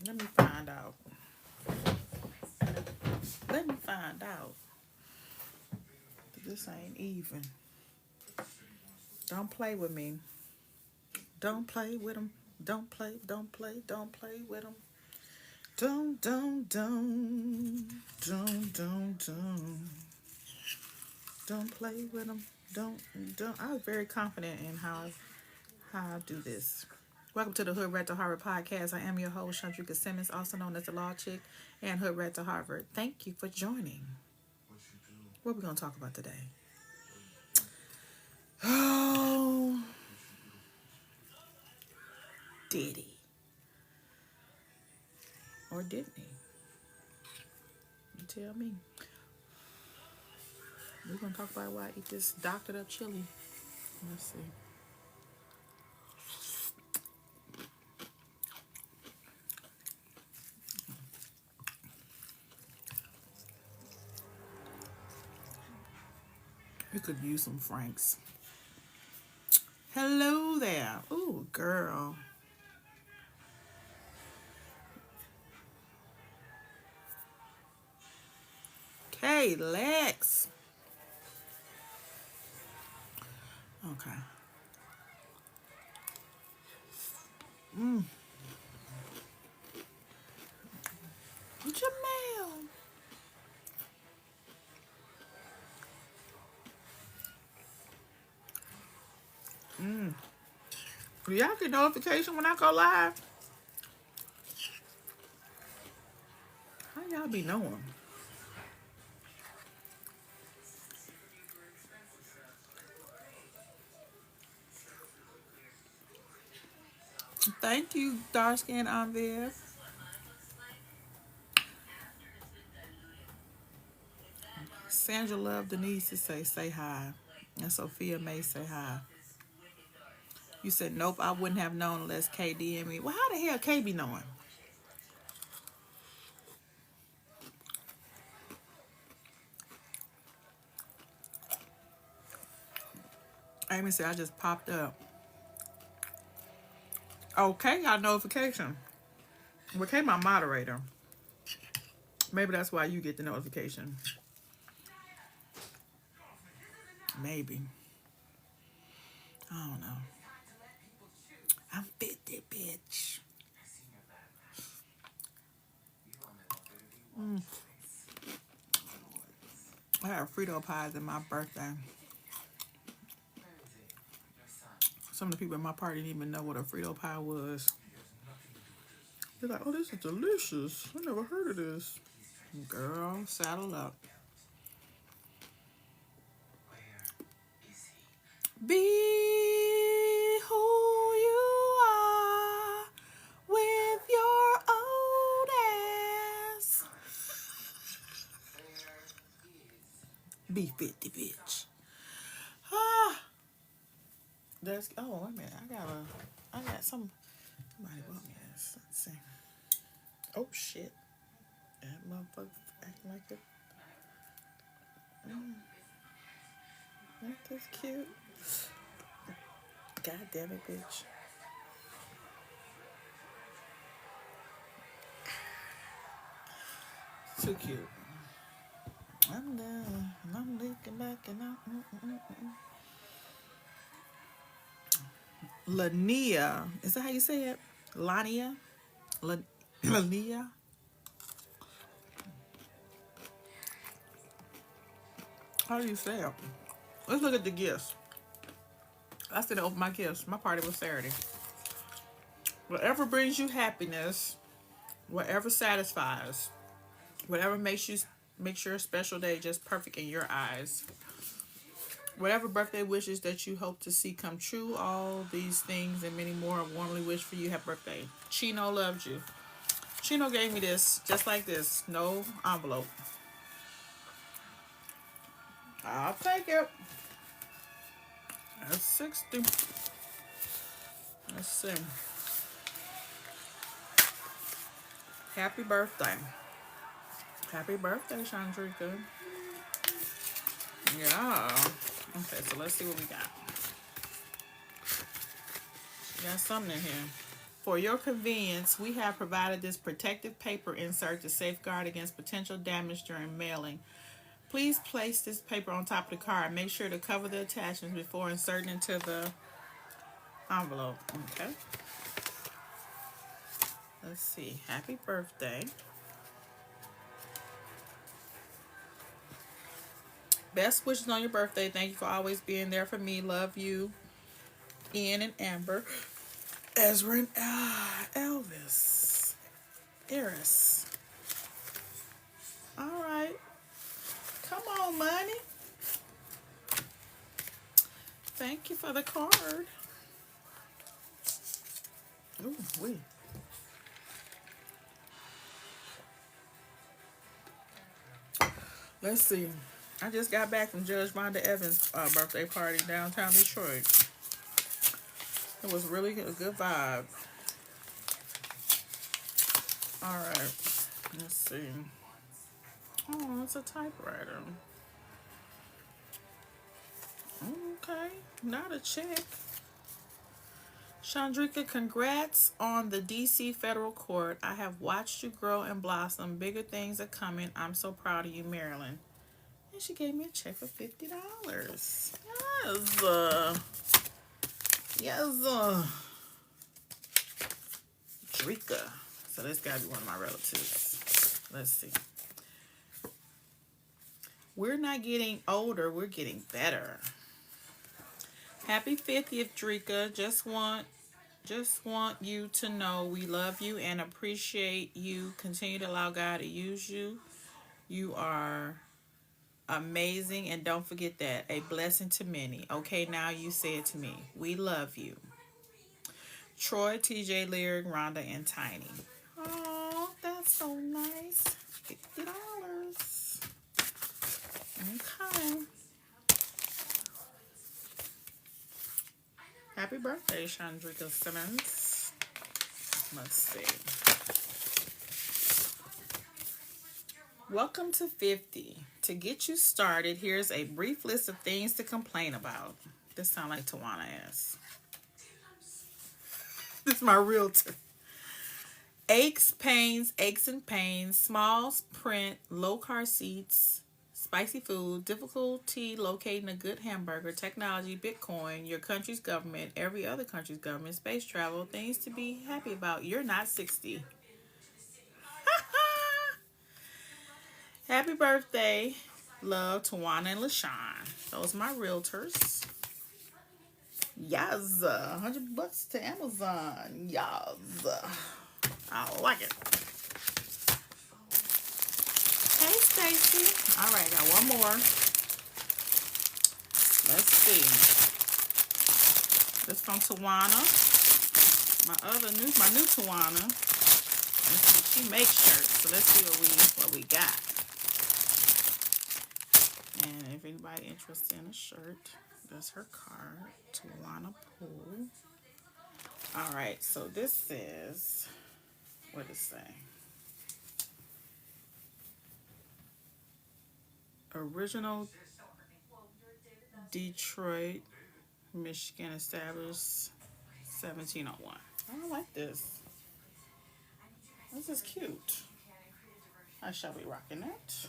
Let me find out. Let me find out. This ain't even. Don't play with me. Don't play with them. Don't play with them. Don't. Don't play with them. Don't. I was very confident in how I do this. Welcome to the Hoodrat2Harvard podcast. I am your host, Chandrika Simmons, also known as the Law Chick and Hoodrat2Harvard. Thank you for joining. What are we going to talk about today? Oh, Diddy. Or didn't he? You tell me. We're going to talk about why I eat this doctored up chili. Let's see. We could use some Franks. Hello there. Ooh, girl. Okay, Lex. Okay. Jamel. Do y'all get notification when I go live? How y'all be knowing? Thank you, dark skin on there. Sandra Love Denise to say hi. And Sophia May say hi. You said nope, I wouldn't have known unless K DM me. Well, how the hell K be knowing? Amy said I just popped up. Okay, got a notification. Well, K my moderator. Maybe that's why you get the notification. Maybe. I don't know. I'm 50, bitch. I had Frito pies in my birthday. Some of the people in my party didn't even know what a Frito pie was. They're like, oh, this is delicious. I never heard of this. Girl, saddle up. Be who you are with your old ass. Be 50, bitch. Ah. That's, oh, wait a minute. I got somebody bought me this. Let's see. Oh, shit. That motherfucker acting like it. Ain't this cute? God damn it, bitch. Too cute. I'm done. I'm looking back and Lania. Is that how you say it? Lania? Lania? How do you say it? Let's look at the gifts. I said open my gifts. My party was Saturday. Whatever brings you happiness, whatever satisfies, whatever makes your special day just perfect in your eyes. Whatever birthday wishes that you hope to see come true, all these things and many more, I warmly wish for you. Happy birthday. Chino loved you. Chino gave me this, just like this. No envelope. I'll take it. That's 60. Let's see. Happy birthday. Happy birthday, Chandrika. Yeah. Okay, so let's see what we got. We got something in here. For your convenience, we have provided this protective paper insert to safeguard against potential damage during mailing. Please place this paper on top of the card. Make sure to cover the attachments before inserting into the envelope. Okay. Let's see. Happy birthday. Best wishes on your birthday. Thank you for always being there for me. Love you, Ian and Amber. Ezra and Elvis. Eris. All right. Come on, money. Thank you for the card. Ooh, wee. Let's see. I just got back from Judge Rhonda Evans' birthday party downtown Detroit. It was really a good vibe. All right. Let's see. Oh, it's a typewriter. Okay. Not a check. Chandrika, congrats on the DC federal court. I have watched you grow and blossom. Bigger things are coming. I'm so proud of you, Marilyn. And she gave me a check for $50. Yes. Yes. Drika. So this gotta be one of my relatives. Let's see. We're not getting older, we're getting better. Happy 50th, Drika. Just want you to know we love you and appreciate you. Continue to allow God to use you. You are amazing, and don't forget that. A blessing to many. Okay, now you say it to me. We love you. Troy, TJ, Lyric, Rhonda, and Tiny. Oh, that's so nice. $50. Okay. Happy birthday, Chandrika Simmons. Let's see. Welcome to 50. To get you started, here's a brief list of things to complain about. This sounds like Tawana ass. This is my realtor. Aches, pains, and pains, small print, low car seats, spicy food, difficulty locating a good hamburger, technology, Bitcoin, your country's government, every other country's government, space travel, things to be happy about. You're not 60. Happy birthday. Love, Tawana and LaShawn. Those are my realtors. Yes. $100 to Amazon. Yes. I like it. Hey, Stacy. All right, got one more. Let's see. This from Tawana. My new Tawana. She makes shirts, so let's see what we got. And if anybody interested in a shirt, that's her card. Tawana Poole. All right, so this says, what does it say? Original Detroit, Michigan, established 1701. I like this. This is cute. I shall be rocking that.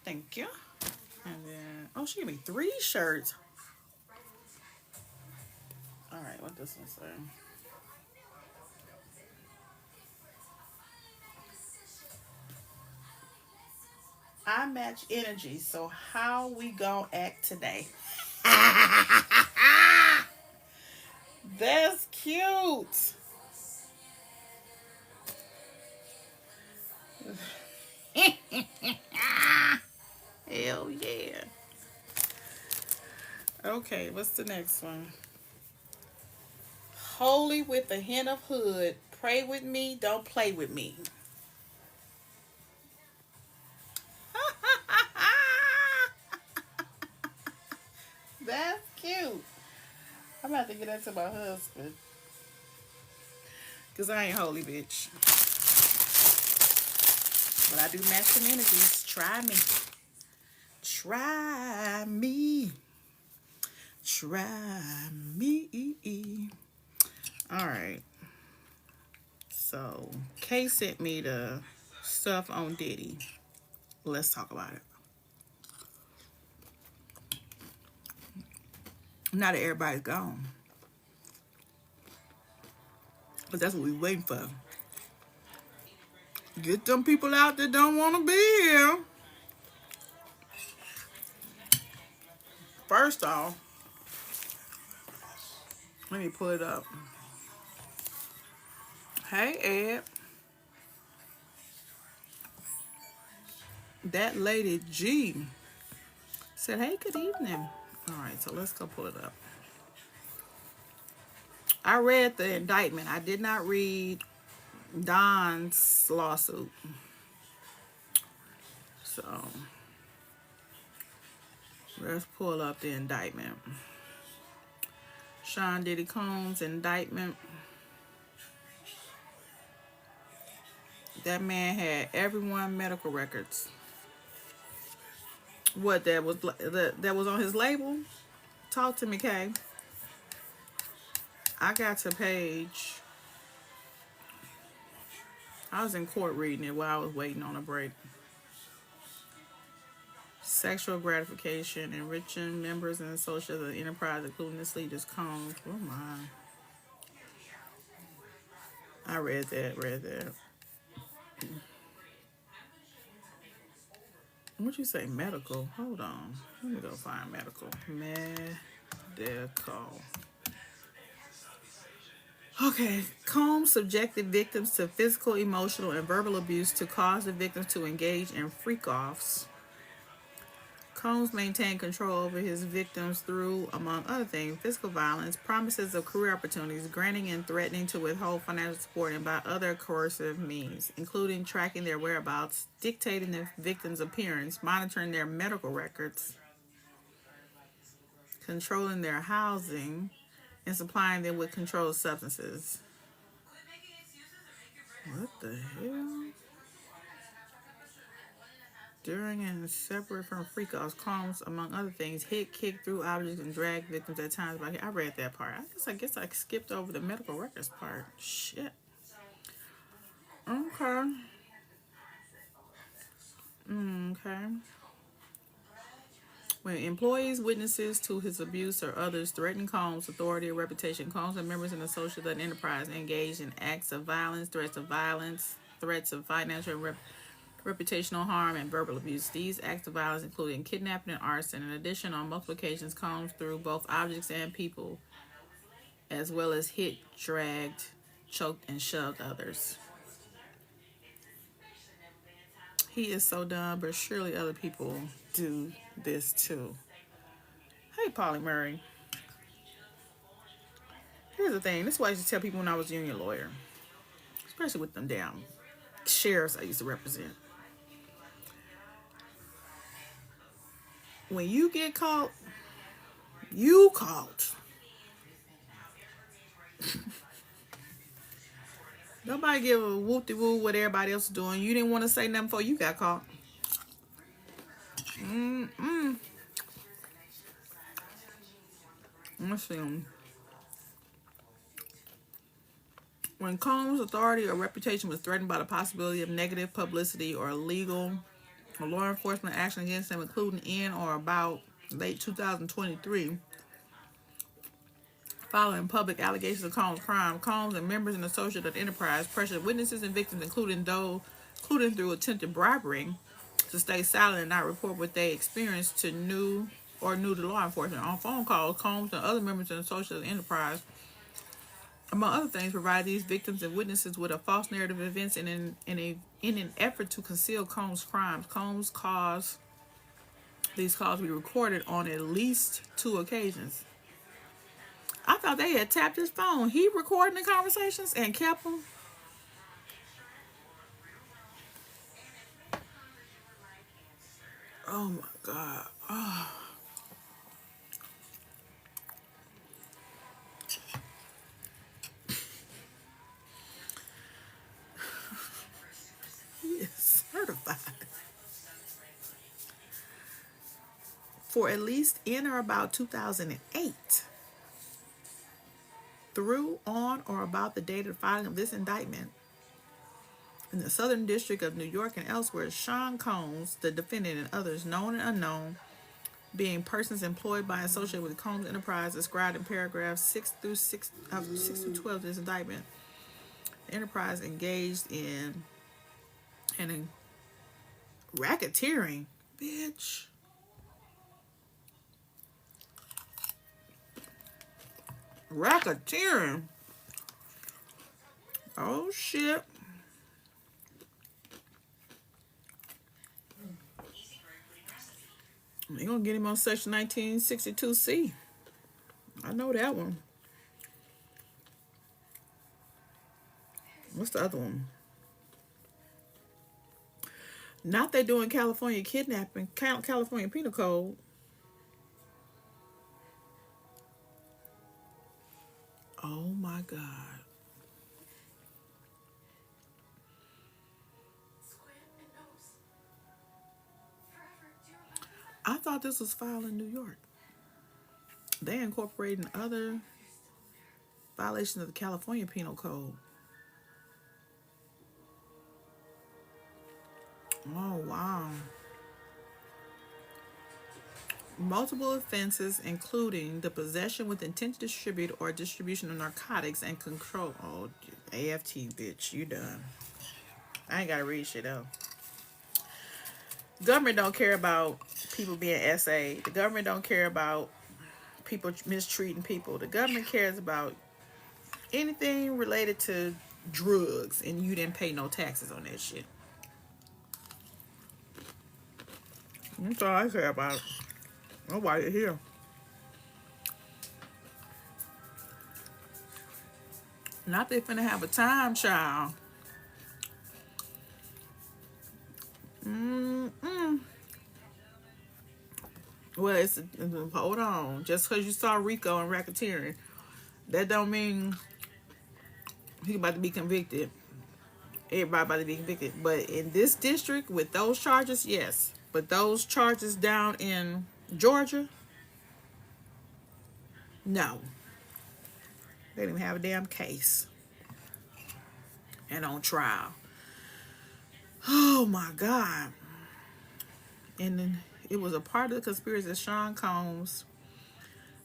Thank you. And then, oh, she gave me 3 shirts. All right, what does this one say? I match energy, so how we gonna act today? That's cute. Hell yeah. Okay, what's the next one? Holy with a hint of hood. Pray with me, don't play with me. That's cute. I'm about to get that to my husband. Because I ain't holy, bitch. But I do matching energies. Try me. Try me. Try me. All right. So, Kay sent me the stuff on Diddy. Let's talk about it. Now that everybody's gone. But that's what we waiting for. Get them people out that don't want to be here. First off, let me pull it up. Hey, Ed. That lady G said, hey, good evening. All right, so let's go pull it up. I read the indictment. I did not read Don's lawsuit. So let's pull up the indictment. Sean Diddy Combs indictment. That man had everyone medical records. What that was on his label? Talk to me, Kay. I got to page. I was in court reading it while I was waiting on a break. Sexual gratification, enriching members and associates of the enterprise, including the leaders, Combs. Oh my. I read that. What'd you say? Medical? Hold on. Let me go find medical. Medical. Okay. Combs subjected victims to physical, emotional, and verbal abuse to cause the victims to engage in freak-offs. Combs maintained control over his victims through, among other things, physical violence, promises of career opportunities, granting and threatening to withhold financial support, and by other coercive means, including tracking their whereabouts, dictating the victim's appearance, monitoring their medical records, controlling their housing, and supplying them with controlled substances. What the hell? During and separate from freak-offs, Combs, among other things, hit, kicked, threw objects, and dragged victims at times. I read that part. I guess I skipped over the medical records part. Shit. Okay. Okay. When employees, witnesses to his abuse, or others threaten Combs' authority or reputation, Combs and members and associates of the enterprise engaged in acts of violence, threats of financial and reputational harm, and verbal abuse. These acts of violence including kidnapping and arson. In addition, on multiple occasions, Combs threw both objects and people, as well as hit, dragged, choked, and shoved others. He is so dumb, but surely other people do this too. Hey, Polly Murray. Here's the thing. This is what I used to tell people when I was a union lawyer, especially with them damn sheriffs I used to represent. When you get caught, you caught. Nobody give a whoop-de-woo what everybody else is doing. You didn't want to say nothing before you got caught. Let's see. When Combs' authority or reputation was threatened by the possibility of negative publicity or legal or law enforcement action against him, including in or about late 2023, following public allegations of Combs' crime, Combs and members and associates of the enterprise pressured witnesses and victims, including through attempted bribery, to stay silent and not report what they experienced to law enforcement. On phone calls, Combs and other members and associates of the enterprise, among other things, provide these victims and witnesses with a false narrative of events in an effort to conceal Combs' crimes. Combs caused these calls to be recorded on at least 2 occasions. I thought they had tapped his phone. He recording the conversations and kept them. Oh my God. Oh. He is certified. For at least in or about 2008. Through, on, or about the date of filing of this indictment, In the Southern District of New York and elsewhere, Sean Combs, the defendant, and others known and unknown, being persons employed by and associated with Combs Enterprise, described in paragraphs 6 through 12 of this indictment. The enterprise engaged in racketeering, bitch. Racketeering. Oh shit. They're gonna get him on section 1962C. I know that one. What's the other one? Not they doing California kidnapping, California Penal Code. Oh my God. I thought this was filed in New York. They incorporating other violations of the California Penal Code. Oh, wow. Multiple offenses, including the possession with intent to distribute or distribution of narcotics and control. Oh, AFT, bitch, you done. I ain't gotta read shit out. Government don't care about people being SA. The government don't care about people mistreating people. The government cares about anything related to drugs, and you didn't pay no taxes on that shit. That's all I care about. Nobody here. Not they finna have a time, child. Well, hold on. Just because you saw Rico and racketeering, that don't mean he about to be convicted. Everybody about to be convicted. But in this district, with those charges, yes. But those charges down in Georgia, no. They didn't even have a damn case. And on trial. Oh my God. And then it was a part of the conspiracy that Sean Combs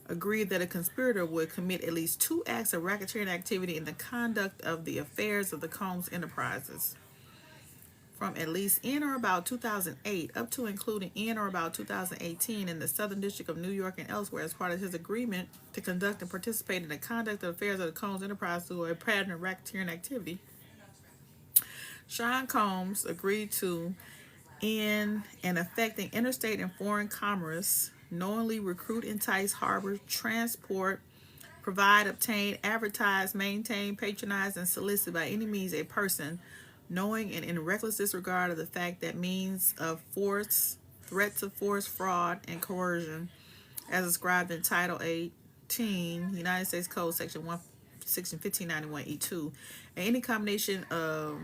agreed that a conspirator would commit at least 2 acts of racketeering activity in the conduct of the affairs of the Combs Enterprises. From at least in or about 2008 up to including in or about 2018 in the Southern District of New York and elsewhere as part of his agreement to conduct and participate in the conduct of affairs of the Combs Enterprise through a pattern of racketeering activity. Sean Combs agreed to, in and affecting interstate and foreign commerce, knowingly recruit, entice, harbor, transport, provide, obtain, advertise, maintain, patronize, and solicit by any means a person knowing and in reckless disregard of the fact that means of force, threats of force, fraud, and coercion, as described in Title 18, United States Code, Section 1591E2, and any combination of,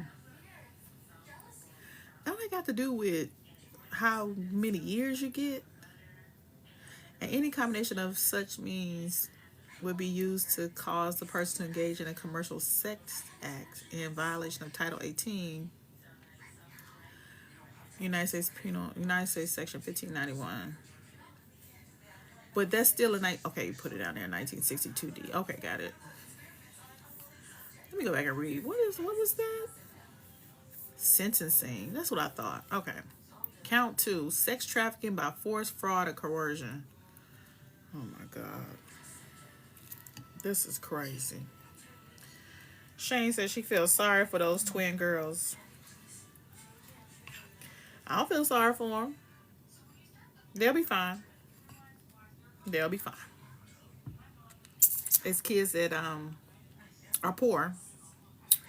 don't it got to do with how many years you get? And any combination of such means would be used to cause the person to engage in a commercial sex act in violation of Title 18, United States Section 1591. But that's still okay, you put it down there, 1962D. Okay, got it. Let me go back and read. What was that? Sentencing. That's what I thought. Okay. Count 2, sex trafficking by force, fraud, or coercion. Oh my God. This is crazy. Shane says she feels sorry for those twin girls. I don't feel sorry for them. They'll be fine. They'll be fine. It's kids that are poor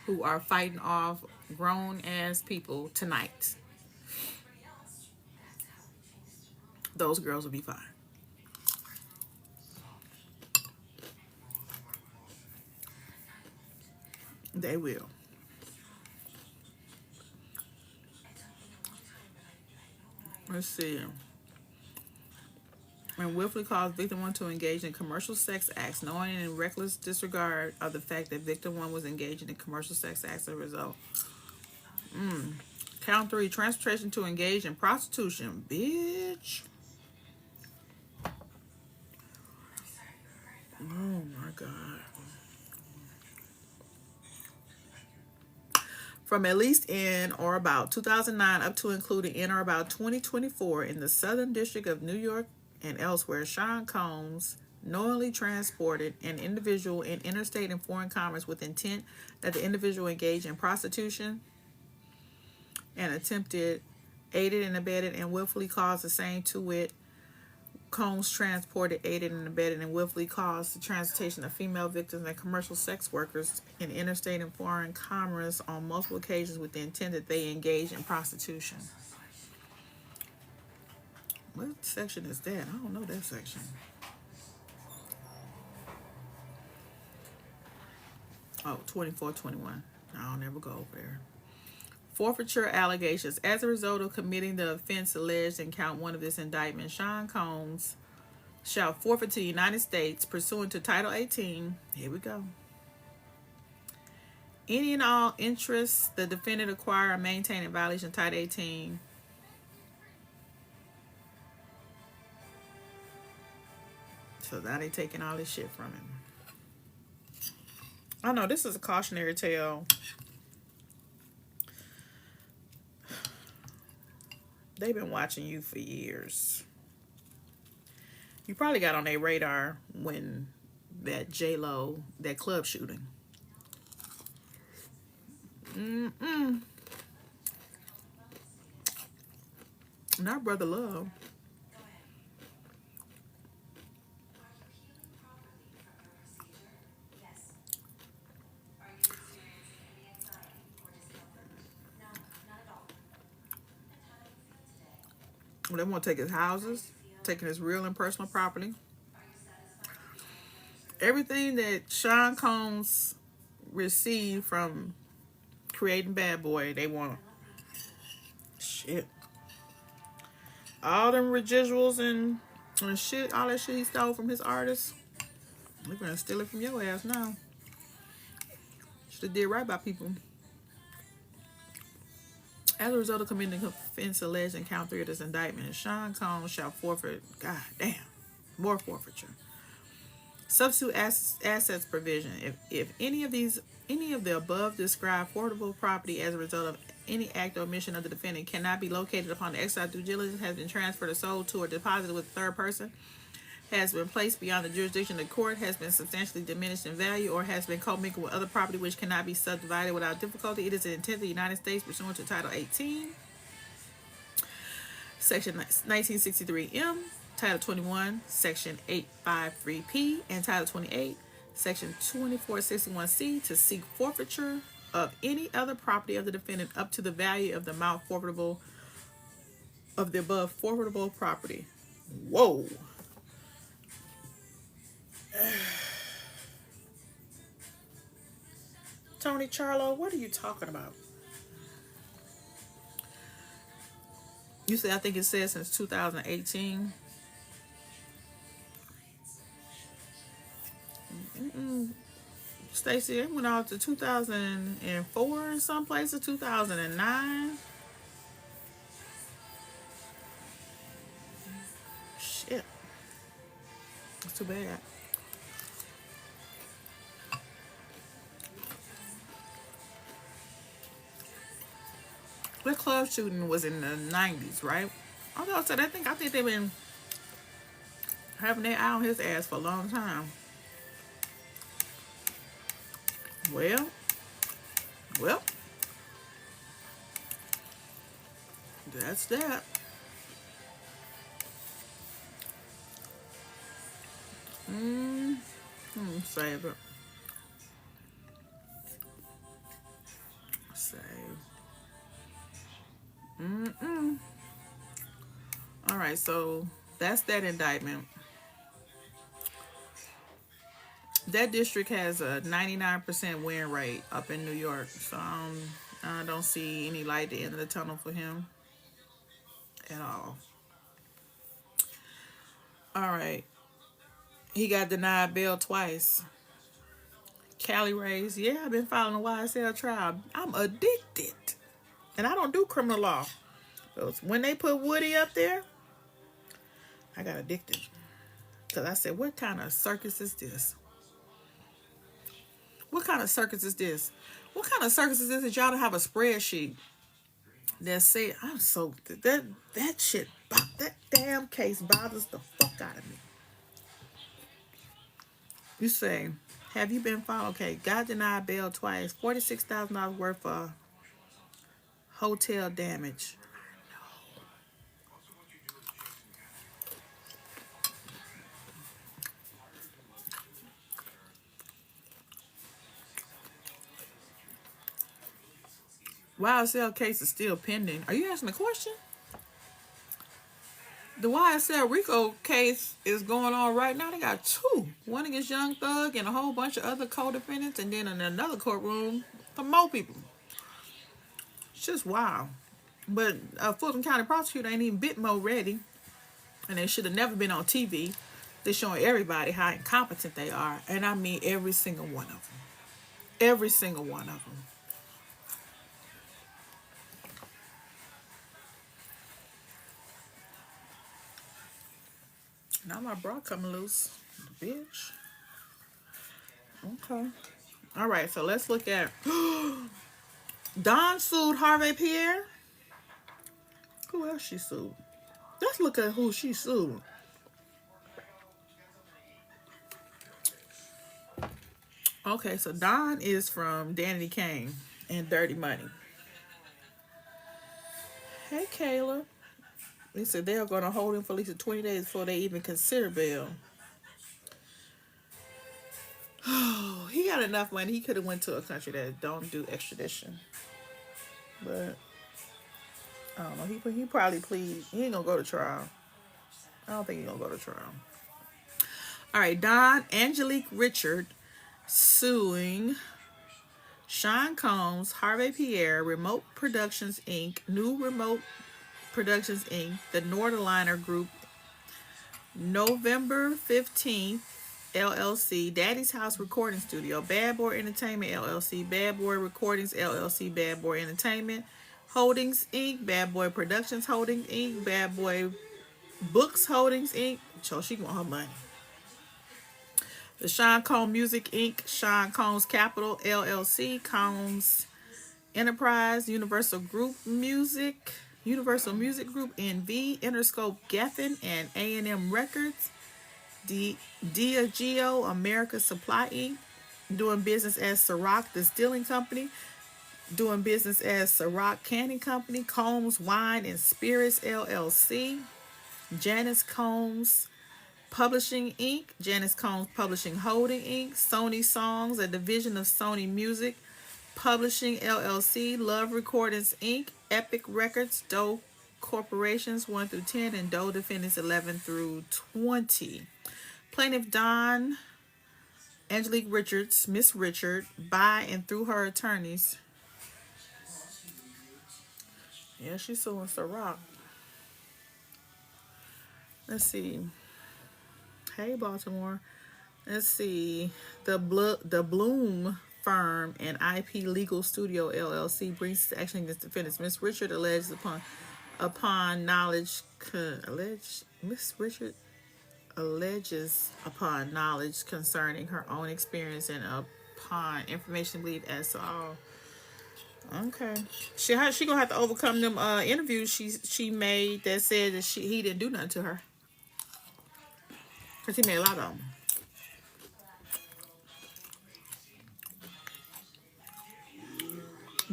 who are fighting off grown ass people tonight. Those girls will be fine. They will. Let's see. And willfully cause victim 1 to engage in commercial sex acts, knowing and in reckless disregard of the fact that victim 1 was engaging in commercial sex acts as a result. Count 3, transportation to engage in prostitution. Bitch. Oh my God. From at least in or about 2009 up to including in or about 2024 in the Southern District of New York and elsewhere, Sean Combs knowingly transported an individual in interstate and foreign commerce with intent that the individual engage in prostitution and attempted, aided and abetted, and willfully caused the same, to wit, Combs transported, aided and abetted, and willfully caused the transportation of female victims and commercial sex workers in interstate and foreign commerce on multiple occasions with the intent that they engage in prostitution. What section is that? I don't know that section. Oh, 24, 21. I'll never go over there. Forfeiture allegations. As a result of committing the offense alleged in count 1 of this indictment, Sean Combs shall forfeit to the United States, pursuant to Title 18, here we go, any and all interests the defendant acquire or maintain in violation of Title 18 so now they taking all this shit from him. I know this is a cautionary tale. They've been watching you for years. You probably got on their radar when that J-Lo, that club shooting. Not Brother Love. They want to take his houses, taking his real and personal property. Everything that Sean Combs received from creating Bad Boy, they want. Shit. All them residuals and shit, all that shit he stole from his artists, we're going to steal it from your ass now. Should have did right by people. As a result of committing the offense alleged in count 3 of this indictment, Sean Combs shall forfeit, god damn, more forfeiture. Substitute assets provision. If any of the above described forfeitable property as a result of any act or omission of the defendant cannot be located upon the exercise due diligence, has been transferred or sold to or deposited with a third person, has been placed beyond the jurisdiction of the court, has been substantially diminished in value, or has been commingled with other property which cannot be subdivided without difficulty, it is the intent of the United States, pursuant to Title 18, Section 1963M, Title 21, Section 853P, and Title 28, Section 2461C, to seek forfeiture of any other property of the defendant up to the value of the amount forfeitable of the above forfeitable property. Whoa. Tony Charlo, what are you talking about? You said, I think it says since 2018. Stacey, it went out to 2004 in some places, 2009. Shit. That's too bad. The club shooting was in the 90s, right? I think they've been having their eye on his ass for a long time. Well, that's that. Save it. Save. All right, so that's that indictment. That district has a 99% win rate up in New York, so I don't see any light at the end of the tunnel for him at all. All right. He got denied bail twice. Cali Rays, yeah, I've been following the YSL trial. I'm addicted. And I don't do criminal law. So when they put Woody up there, I got addicted. Because I said, what kind of circus is this? What kind of circus is this? What kind of circus is this that y'all don't have a spreadsheet that say, I'm so, that shit, that damn case bothers the fuck out of me. You say, have you been found? Okay, God denied bail twice, $46,000 worth of hotel damage. YSL case is still pending. Are you asking a question? The YSL Rico case is going on right now. They got two. One against Young Thug and a whole bunch of other co-defendants. And then in another courtroom, some more people. It's just wild. But Fulton County prosecutor ain't even bit more ready. And they should have never been on TV. They're showing everybody how incompetent they are. And I mean every single one of them. Every single one of them. Now my bra coming loose. Bitch. Okay. All right, so let's look at... Dawn sued Harvey Pierre. Who else she sued? Let's look at who she sued. Okay, so Dawn is from Danity Kane and Dirty Money. Hey, Kayla. They said they are going to hold him for at least 20 days before they even consider bail. Oh, he got enough money. He could have went to a country that don't do extradition. But, I don't know. He probably plead. He ain't going to go to trial. I don't think he's going to go to trial. All right, Don Angelique Richard suing Sean Combs, Harvey Pierre, Remote Productions, Inc., New Remote Productions, Inc., the Norderliner Group, November 15th, LLC, Daddy's House Recording Studio, Bad Boy Entertainment, LLC, Bad Boy Recordings, LLC, Bad Boy Entertainment Holdings, Inc., Bad Boy Productions Holdings, Inc., Bad Boy Books Holdings, Inc., so she want her money. The Sean Combs Music, Inc., Sean Combs Capital, LLC, Combs Enterprise, Universal Music Group, NV, Interscope Geffen, and A&M Records, Diageo America Supply, Inc., doing business as Ciroc Distilling Company, doing business as Ciroc Canning Company, Combs Wine and Spirits, LLC, Janice Combs Publishing, Inc., Janice Combs Publishing Holding, Inc., Sony Songs, a division of Sony Music Publishing, LLC, Love Recordings, Inc., Epic Records, Doe Corporations 1 through 10, and Doe Defendants 11 through 20. Plaintiff Dawn Angelique Richards, Miss Richard, by and through her attorneys. Yeah, she's suing Ciroc. Let's see. Hey, Baltimore. Let's see. The Bloom Firm and IP Legal Studio LLC brings action against defendants. Miss Richard alleges upon knowledge concerning her own experience and upon information believed as to all. Okay, she gonna have to overcome them interviews she made that said that he didn't do nothing to her, because he made a lot of them.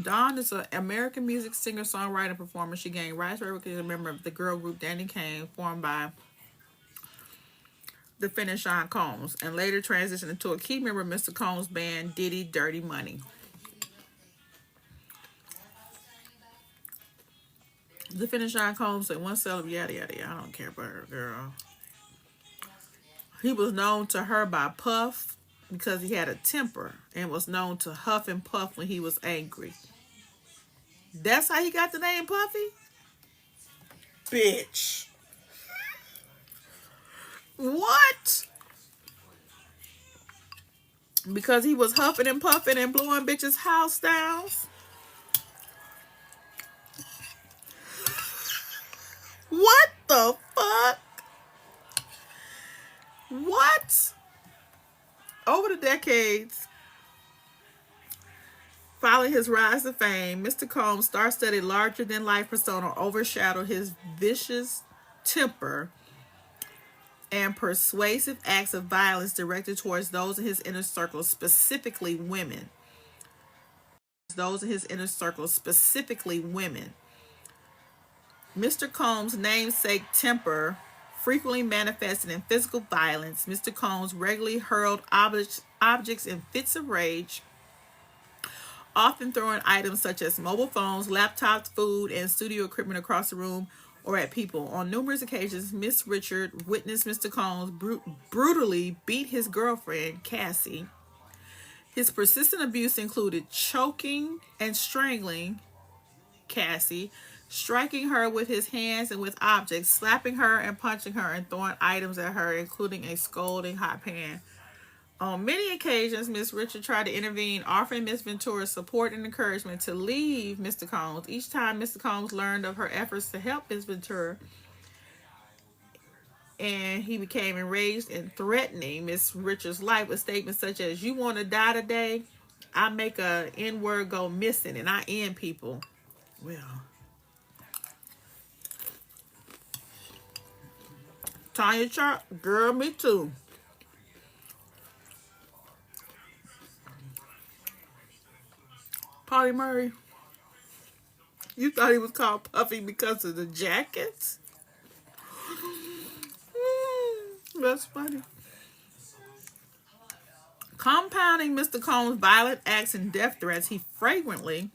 Dawn is an American music singer, songwriter, performer. She gained rights as a member of the girl group Danity Kane, formed by defendant Sean Combs, and later transitioned into a key member of Mr. Combs' band Diddy Dirty Money. Defendant Sean Combs said one cell of yada yada yada. I don't care about her, girl. He was known to her by Puff because he had a temper, and was known to huff and puff when he was angry. That's how he got the name Puffy? Bitch. What? Because he was huffing and puffing and blowing bitches' house down? What the fuck? What? Over the decades, following his rise to fame, Mr. Combs' star-studded larger-than-life persona overshadowed his vicious temper and persuasive acts of violence directed towards those in his inner circle, specifically women. Mr. Combs' namesake temper frequently manifested in physical violence. Mr. Combs regularly hurled objects in fits of rage, often throwing items such as mobile phones, laptops, food, and studio equipment across the room or at people. On numerous occasions, Miss Richard witnessed Mr. Combs brutally beat his girlfriend, Cassie. His persistent abuse included choking and strangling Cassie, striking her with his hands and with objects, slapping her and punching her, and throwing items at her, including a scalding hot pan. On many occasions, Miss Richard tried to intervene, offering Miss Ventura support and encouragement to leave Mr. Combs. Each time Mr. Combs learned of her efforts to help Miss Ventura, and he became enraged and threatening Miss Richard's life with statements such as, "You want to die today? I make a N-word go missing and I end people." Well, Tanya Chart, girl, me too. Polly Murray, you thought he was called Puffy because of the jackets? That's funny. Compounding Mr. Combs' violent acts and death threats, he frequently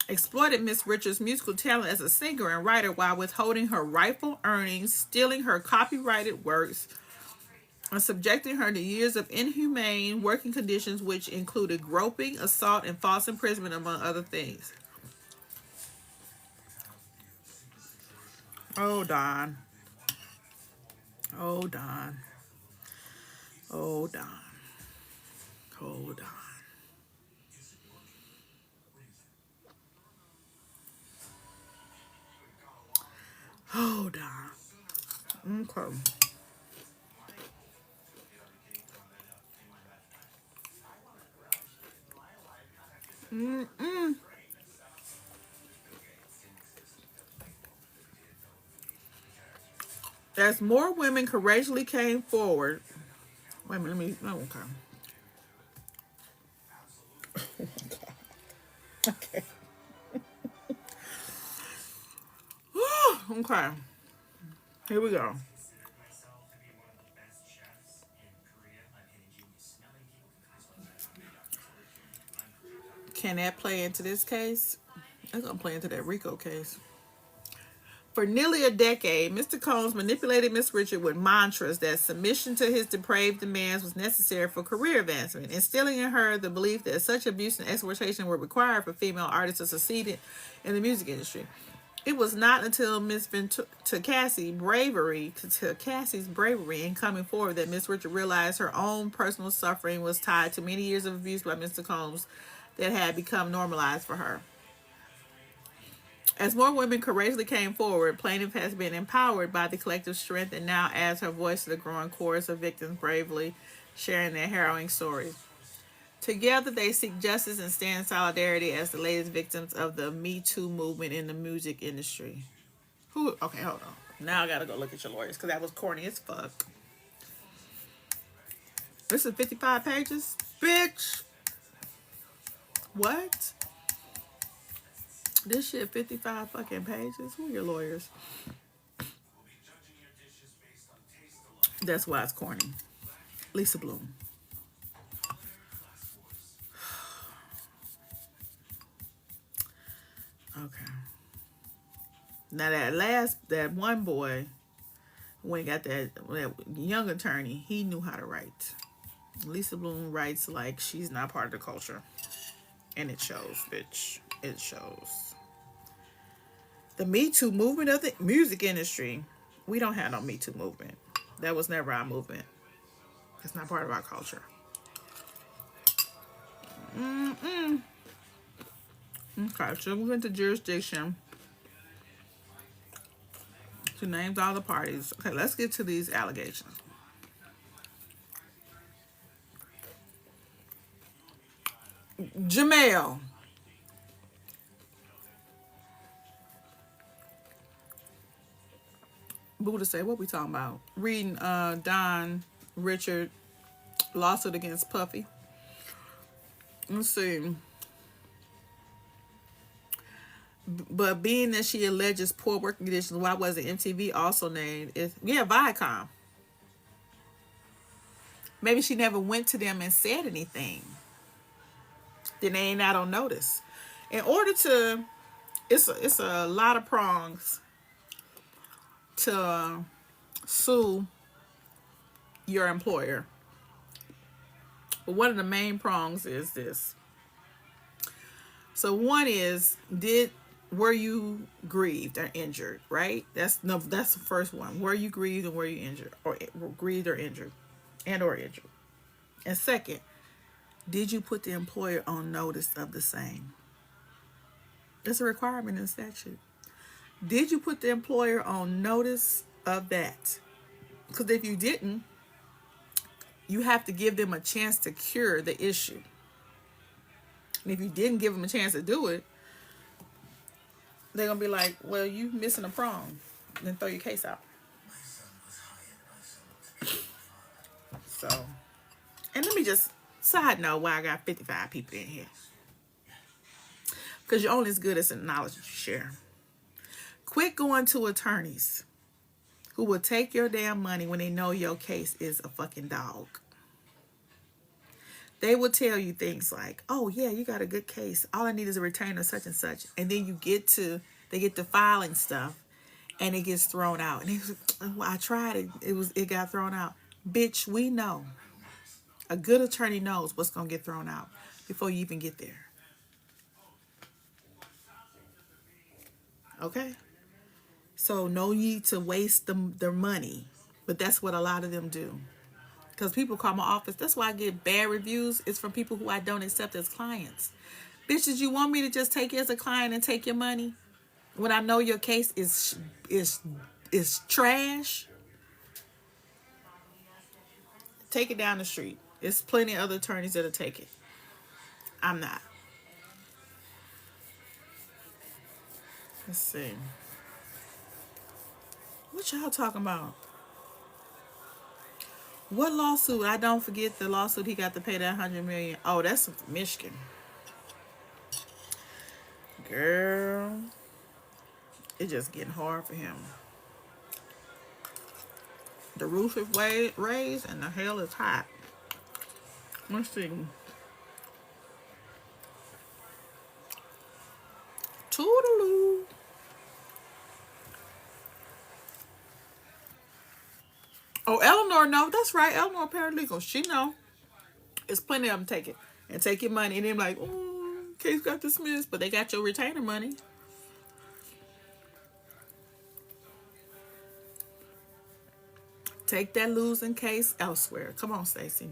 exploited Miss Richards' musical talent as a singer and writer while withholding her rightful earnings, stealing her copyrighted works, and subjecting her to years of inhumane working conditions, which included groping, assault, and false imprisonment, among other things. Oh, Don. Oh, Don. Oh, Don. Oh, Don. Oh, Don. Okay. As more women courageously came forward, wait a minute, okay. Okay. Okay. Here we go. Can that play into this case? That's gonna play into that Rico case. For nearly a decade, Mr. Combs manipulated Miss Richard with mantras that submission to his depraved demands was necessary for career advancement, instilling in her the belief that such abuse and exploitation were required for female artists to succeed in the music industry. It was not until Cassie's bravery in coming forward that Miss Richard realized her own personal suffering was tied to many years of abuse by Mr. Combs that had become normalized for her. As more women courageously came forward, plaintiff has been empowered by the collective strength and now adds her voice to the growing chorus of victims bravely sharing their harrowing stories. Together, they seek justice and stand in solidarity as the latest victims of the Me Too movement in the music industry. Okay, hold on. Now I gotta go look at your lawyers because that was corny as fuck. This is 55 pages? Bitch! What? This shit 55 fucking pages? Who are your lawyers? That's why it's corny. Lisa Bloom. Okay. Now that one boy, when he got that young attorney, he knew how to write. Lisa Bloom writes like she's not part of the culture. And it shows, bitch. It shows. The Me Too movement of the music industry. We don't have no Me Too movement. That was never our movement. It's not part of our culture. Okay, so we're going to jurisdiction. She named all the parties. Okay, let's get to these allegations. Jamel. Buddha say, what we talking about? Reading Don Richard lawsuit against Puffy. Let's see. But being that she alleges poor working conditions, why wasn't MTV also named? Yeah, Viacom. Maybe she never went to them and said anything. Then they ain't not on notice. In order to, it's a lot of prongs to sue your employer. But one of the main prongs is this. So one is, were you grieved or injured, right? That's the first one. Were you grieved and were you injured, or grieved or injured, and or injured? And second, did you put the employer on notice of the same? That's a requirement in the statute. Did you put the employer on notice of that? Because if you didn't, you have to give them a chance to cure the issue. And if you didn't give them a chance to do it, they're going to be like, well, you missing a prong. Then throw your case out. So, and let me just side note why I got 55 people in here. Because you're only as good as the knowledge that you share. Quit going to attorneys who will take your damn money when they know your case is a fucking dog. They will tell you things like, oh yeah, you got a good case. All I need is a retainer such and such. And then they get to filing stuff and it gets thrown out. And I tried it. It got thrown out. Bitch, we know. A good attorney knows what's going to get thrown out before you even get there. Okay? So no need to waste their money. But that's what a lot of them do. Because people call my office. That's why I get bad reviews. It's from people who I don't accept as clients. Bitches, you want me to just take you as a client and take your money when I know your case is trash? Take it down the street. There's plenty of other attorneys that'll take it. I'm not. Let's see. What y'all talking about? What lawsuit? I don't forget the lawsuit he got to pay that $100 million. Oh, that's from Michigan. Girl, it's just getting hard for him. The roof is raised and the hell is hot. Let's see. Toodaloo. Oh, Eleanor, no, that's right. Eleanor paralegal. She know. There's plenty of them take it. And take your money. And then like, oh, case got dismissed. But they got your retainer money. Take that losing case elsewhere. Come on, Stacey.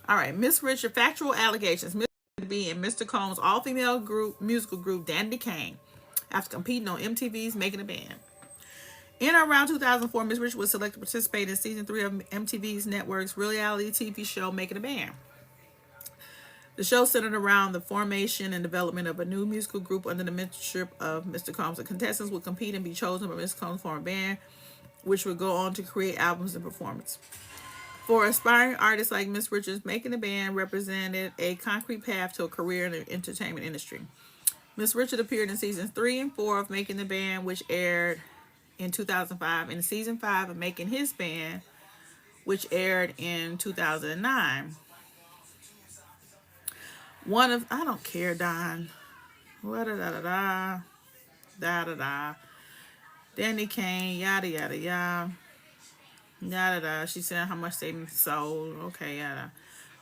All right, Miss Richard, factual allegations. Miss B and Mr. Combs' all-female musical group, Dandy Kane, after competing on MTV's Making a Band. In or around 2004, Miss Richard was selected to participate in season 3 of MTV's network's reality TV show, Making a Band. The show centered around the formation and development of a new musical group under the mentorship of Mr. Combs. The contestants would compete and be chosen by Mr. Combs' former band, which would go on to create albums and performance. For aspiring artists like Miss Richards, Making a Band represented a concrete path to a career in the entertainment industry. Miss Richards appeared in seasons 3 and 4 of Making the Band, which aired in 2005, and season 5 of Making His Band, which aired in 2009. I don't care, Don. Da-da-da. Danny Kane, yada, yada, yada. Yada. She said how much they sold. Okay, yada.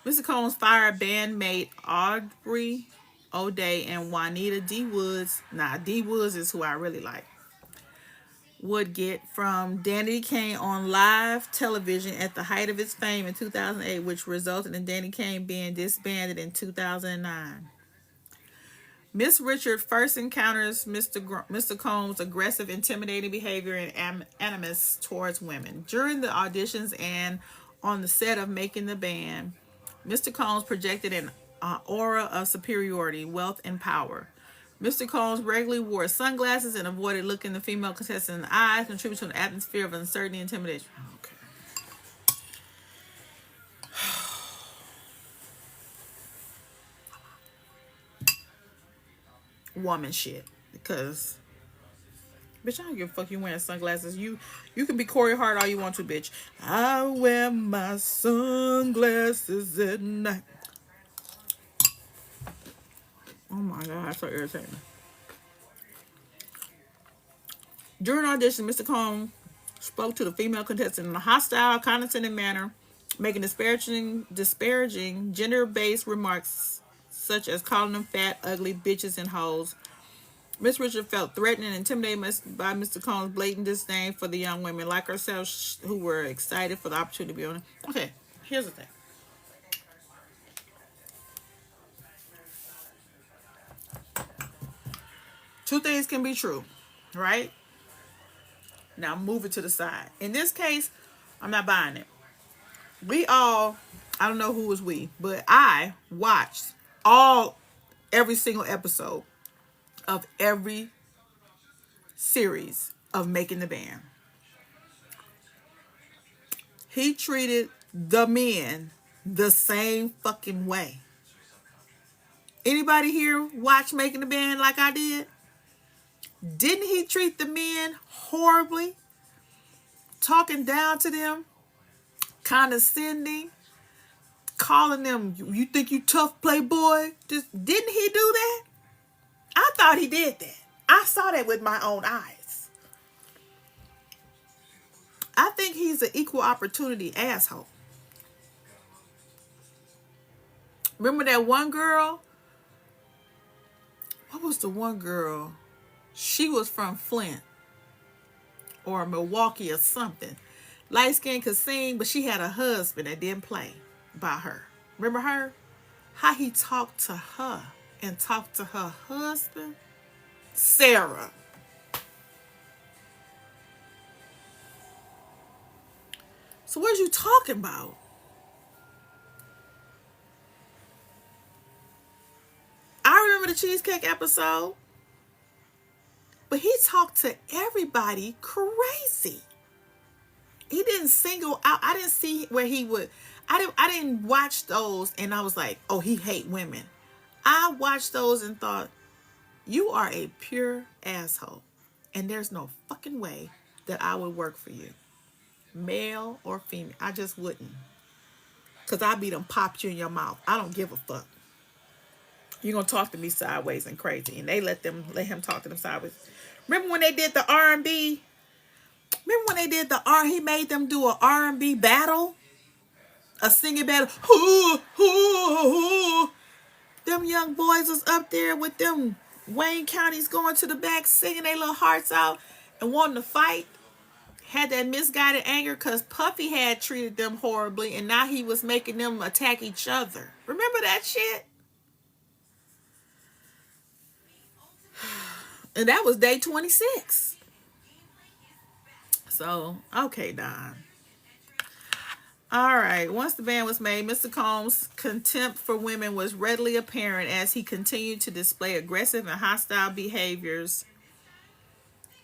Mr. Combs fired bandmate Aubrey O'Day and Juanita D. Woods. D. Woods is who I really like. Would get from Danny Kane on live television at the height of its fame in 2008, which resulted in Danny Kane being disbanded in 2009. Miss Richard first encounters Mr. Combs' aggressive, intimidating behavior and animus towards women. During the auditions and on the set of Making the Band, Mr. Combs projected an aura of superiority, wealth, and power. Mr. Combs regularly wore sunglasses and avoided looking the female contestant in the eyes, contributing to an atmosphere of uncertainty and intimidation. Okay. Woman shit. Because, bitch, I don't give a fuck you wearing sunglasses. You can be Corey Hart all you want to, bitch. I wear my sunglasses at night. Oh my God, that's so irritating. During audition, Mr. Combs spoke to the female contestant in a hostile, condescending manner, making disparaging gender-based remarks such as calling them fat, ugly, bitches, and hoes. Miss Richard felt threatened and intimidated by Mr. Combs' blatant disdain for the young women like herself who were excited for the opportunity to be on it. Okay, here's the thing. Two things can be true, right? Now move it to the side. In this case, I'm not buying it. I don't know who was we, but I watched every single episode of every series of Making the Band. He treated the men the same fucking way. Anybody here watch Making the Band like I did? Didn't he treat the men horribly? Talking down to them, condescending, calling them, you think you tough, playboy? Didn't he do that? I thought he did that. I saw that with my own eyes. I think he's an equal opportunity asshole. Remember that one girl? What was the one girl? She was from Flint or Milwaukee or something. Light skin, could sing, but she had a husband that didn't play by her. Remember her? How he talked to her and talked to her husband? Sarah. So what are you talking about? I remember the cheesecake episode. But he talked to everybody crazy. He didn't single out. I didn't see where he would. I didn't watch those and I was like, oh, he hate women. I watched those and thought, you are a pure asshole. And there's no fucking way that I would work for you. Male or female. I just wouldn't. Because I'd be done popped you in your mouth. I don't give a fuck. You're going to talk to me sideways and crazy. And they let him talk to them sideways. Remember when they did the R&B? Remember when they did he made them do an R&B battle? A singing battle. Ooh, ooh, ooh. Them young boys was up there with them Wayne counties going to the back singing their little hearts out and wanting to fight. Had that misguided anger because Puffy had treated them horribly and now he was making them attack each other. Remember that shit? And that was day 26. So, okay, Don. All right. Once the band was made, Mr. Combs' contempt for women was readily apparent as he continued to display aggressive and hostile behaviors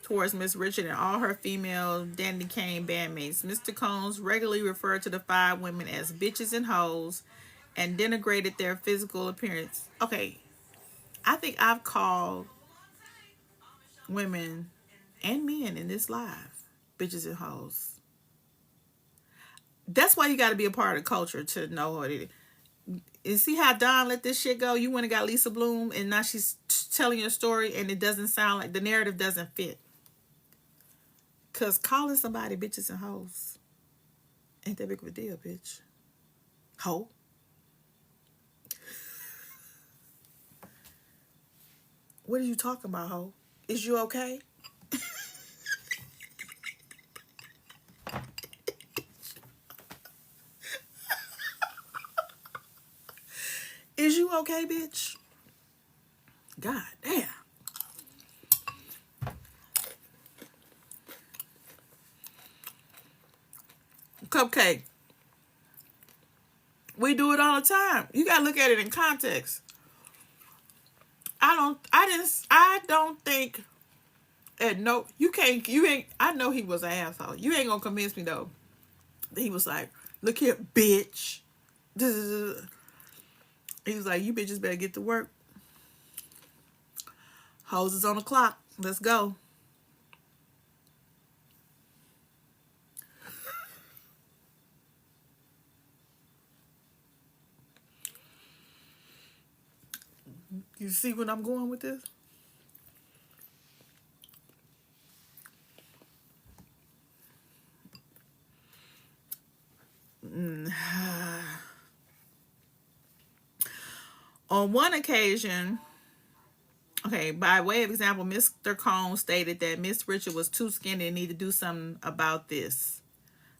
towards Miss Richard and all her female Dandy Kane bandmates. Mr. Combs regularly referred to the 5 women as bitches and hoes and denigrated their physical appearance. Okay. I think I've called women and men in this live bitches and hoes. That's why you got to be a part of the culture to know what it is. And see how Don let this shit go? You went and got Lisa Bloom and now she's telling your story and it doesn't sound like the narrative doesn't fit. Because calling somebody bitches and hoes ain't that big of a deal, bitch. Ho. What are you talking about, ho? Is you okay? Is you okay, bitch? God damn. Cupcake. We do it all the time. You gotta look at it in context. I don't think no, you ain't, I know he was an asshole. You ain't gonna convince me though. He was like, look here, bitch. He was like, you bitches better get to work. Hose is on the clock. Let's go. You see what I'm going with this? On one occasion, okay, by way of example, Mr. Combs stated that Miss Richard was too skinny and needed to do something about this.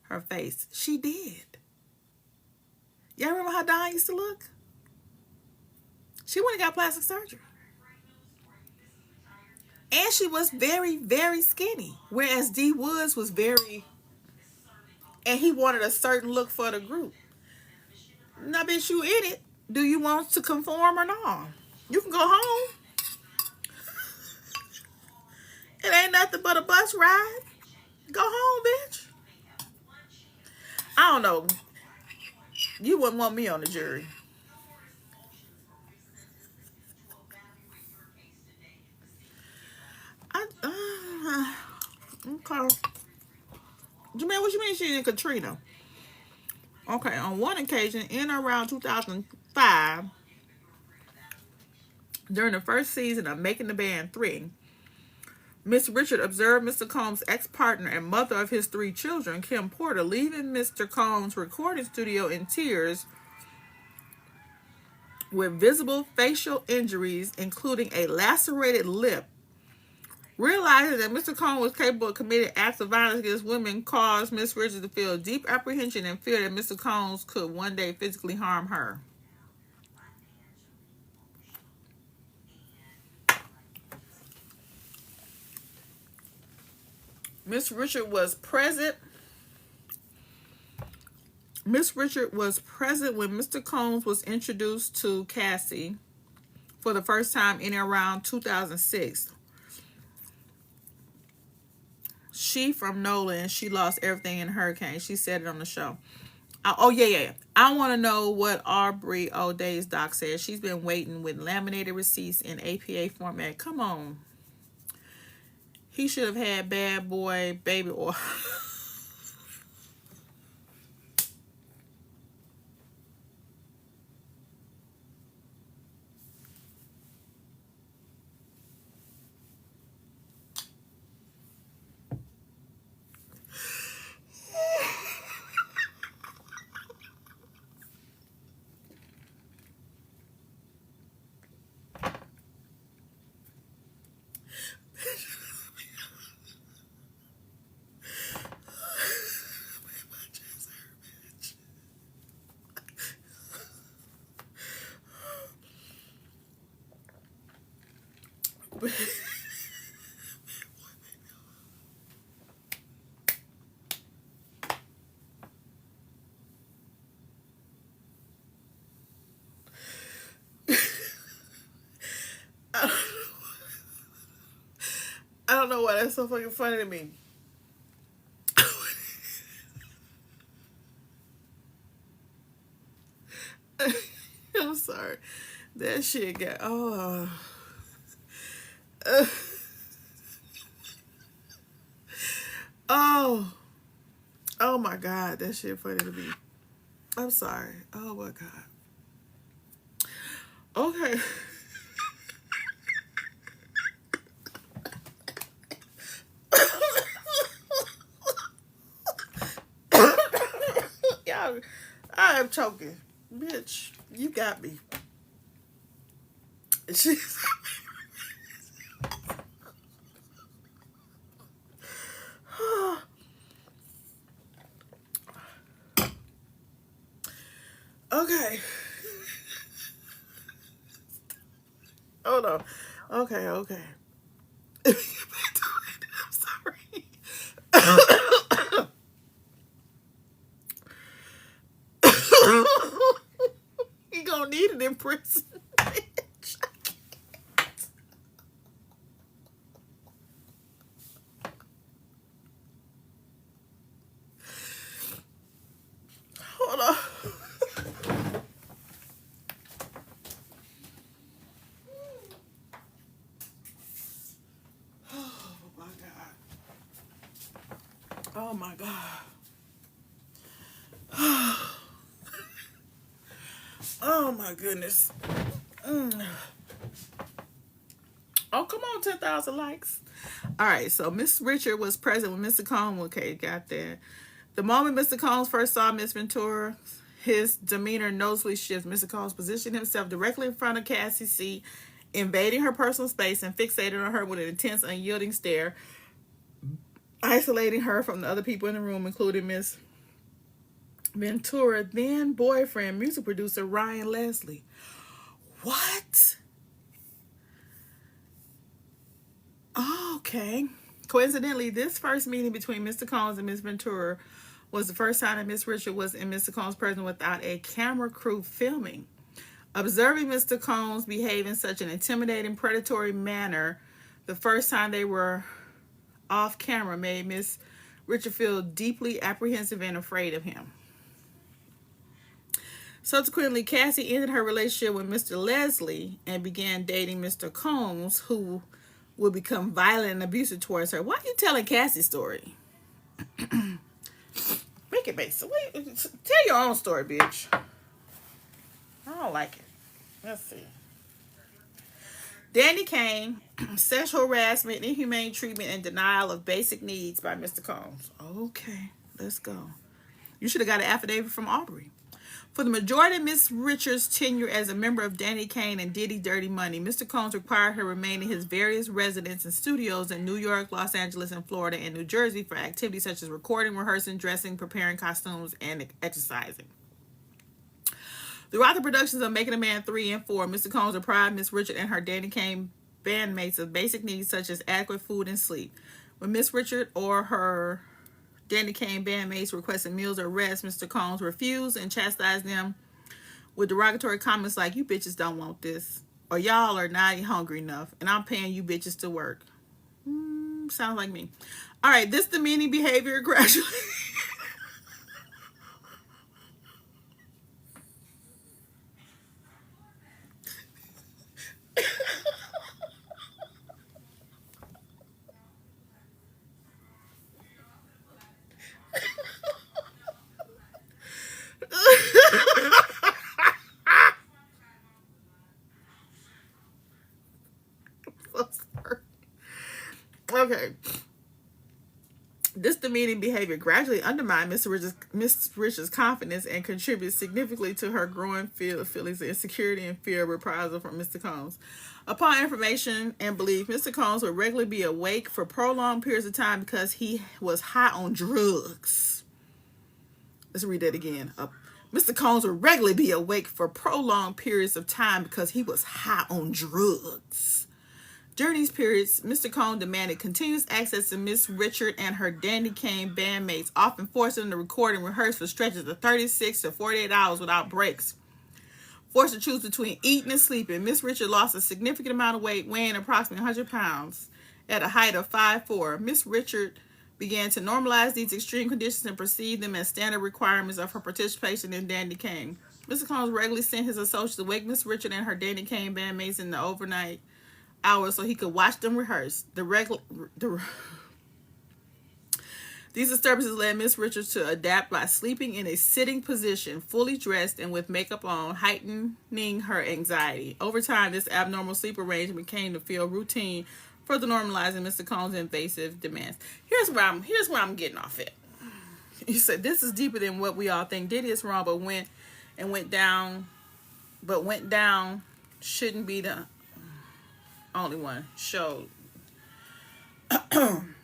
Her face. She did. Y'all remember how Dawn used to look? She went and got plastic surgery. And she was very, very skinny. Whereas D Woods was very... And he wanted a certain look for the group. Now, bitch, you in it. Do you want to conform or not? You can go home. It ain't nothing but a bus ride. Go home, bitch. I don't know. You wouldn't want me on the jury. Okay. Jamel, what you mean she did Katrina? Okay, on one occasion, in around 2005, during the first season of Making the Band 3, Miss Richard observed Mr. Combs' ex-partner and mother of his 3 children, Kim Porter, leaving Mr. Combs' recording studio in tears with visible facial injuries, including a lacerated lip. Realizing that Mr. Combs was capable of committing acts of violence against women caused Miss Richard to feel deep apprehension and fear that Mr. Combs could one day physically harm her. Miss Richard was present. Miss Richard was present when Mr. Combs was introduced to Cassie for the first time in around 2006. She from Nolan, she lost everything in a hurricane. She said it on the show. Yeah. I want to know what Aubrey O'Day's doc says. She's been waiting with laminated receipts in APA format. Come on. He should have had Bad Boy Baby oil. I don't know why that's so fucking funny to me. I'm sorry. That shit got oh my God, that shit funny to me. I'm sorry. Oh my God. Okay. Y'all, I am choking. Bitch, you got me. Okay. Hold on. Okay, okay. I'm sorry. He gonna need it in prison. Hold on. Oh my God. Oh my God. Oh my goodness. Oh, come on, 10,000 likes. All right, so Miss Richard was present when Mr. Combs, okay, got that. The moment Mr. Combs first saw Miss Ventura, his demeanor noticeably shifted. Mr. Combs positioned himself directly in front of Cassie's seat, invading her personal space and fixated on her with an intense, unyielding stare, isolating her from the other people in the room, including Miss Ventura, then boyfriend, music producer Ryan Leslie. What? Oh, okay. Coincidentally, this first meeting between Mr. Combs and Miss Ventura was the first time that Miss Richard was in Mr. Combs' presence without a camera crew filming. Observing Mr. Combs behave in such an intimidating, predatory manner the first time they were off camera made Miss Richard feel deeply apprehensive and afraid of him. Subsequently, Cassie ended her relationship with Mr. Leslie and began dating Mr. Combs, who would become violent and abusive towards her. Why are you telling Cassie's story? Make it basic. Tell your own story, bitch. I don't like it. Let's see. Danny Kane, sexual harassment, inhumane treatment, and denial of basic needs by Mr. Combs. Okay, let's go. You should have got an affidavit from Aubrey. For the majority of Miss Richards' tenure as a member of Danny Kane and Diddy Dirty Money, Mr. Combs required her to remain in his various residences and studios in New York, Los Angeles, and Florida, and New Jersey for activities such as recording, rehearsing, dressing, preparing costumes, and exercising. Throughout the productions of Making a Man 3 and 4, Mr. Combs deprived Miss Richard and her Danny Kane bandmates of basic needs such as adequate food and sleep. When Miss Richard or her Danny Kane bandmates requested meals or rest, Mr. Combs refused and chastised them with derogatory comments like, "You bitches don't want this," or "Y'all are not hungry enough, and I'm paying you bitches to work." Sounds like me. All right, this demeaning behavior gradually... Okay. This demeaning behavior gradually undermined Miss Richards' confidence and contributed significantly to her growing feelings of insecurity and fear of reprisal from Mr. Combs. Upon information and belief, Mr. Combs would regularly be awake for prolonged periods of time because he was high on drugs. Let's read that again. Mr. Combs would regularly be awake for prolonged periods of time because he was high on drugs. During these periods, Mr. Combs demanded continuous access to Miss Richard and her Danny Kane bandmates, often forcing them to record and rehearse for stretches of 36 to 48 hours without breaks. Forced to choose between eating and sleeping, Miss Richard lost a significant amount of weight, weighing approximately 100 pounds. At a height of 5'4", Miss Richard began to normalize these extreme conditions and perceive them as standard requirements of her participation in Danny Kane. Mr. Combs regularly sent his associates to wake Miss Richard and her Danny Kane bandmates in the overnight hours so he could watch them rehearse. These disturbances led Miss Richards to adapt by sleeping in a sitting position, fully dressed and with makeup on, heightening her anxiety. Over time, this abnormal sleep arrangement became to feel routine, further normalizing Mr. Combs' invasive demands. Here's where I'm getting off at. You said this is deeper than what we all think. Diddy is wrong, but went down shouldn't be the only one. Showed. Don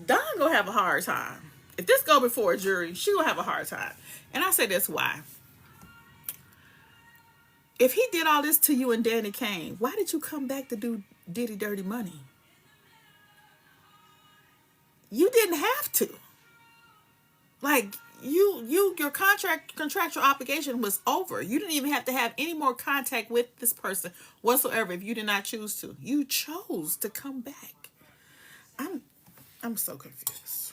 gonna have a hard time. If this go before a jury, she gonna have a hard time. And I say that's why. If he did all this to you and Danny Kane, why did you come back to do Diddy Dirty Money? You didn't have to. Like, your contractual obligation was over. You didn't even have to have any more contact with this person whatsoever if you did not choose to. You chose to come back. I'm so confused.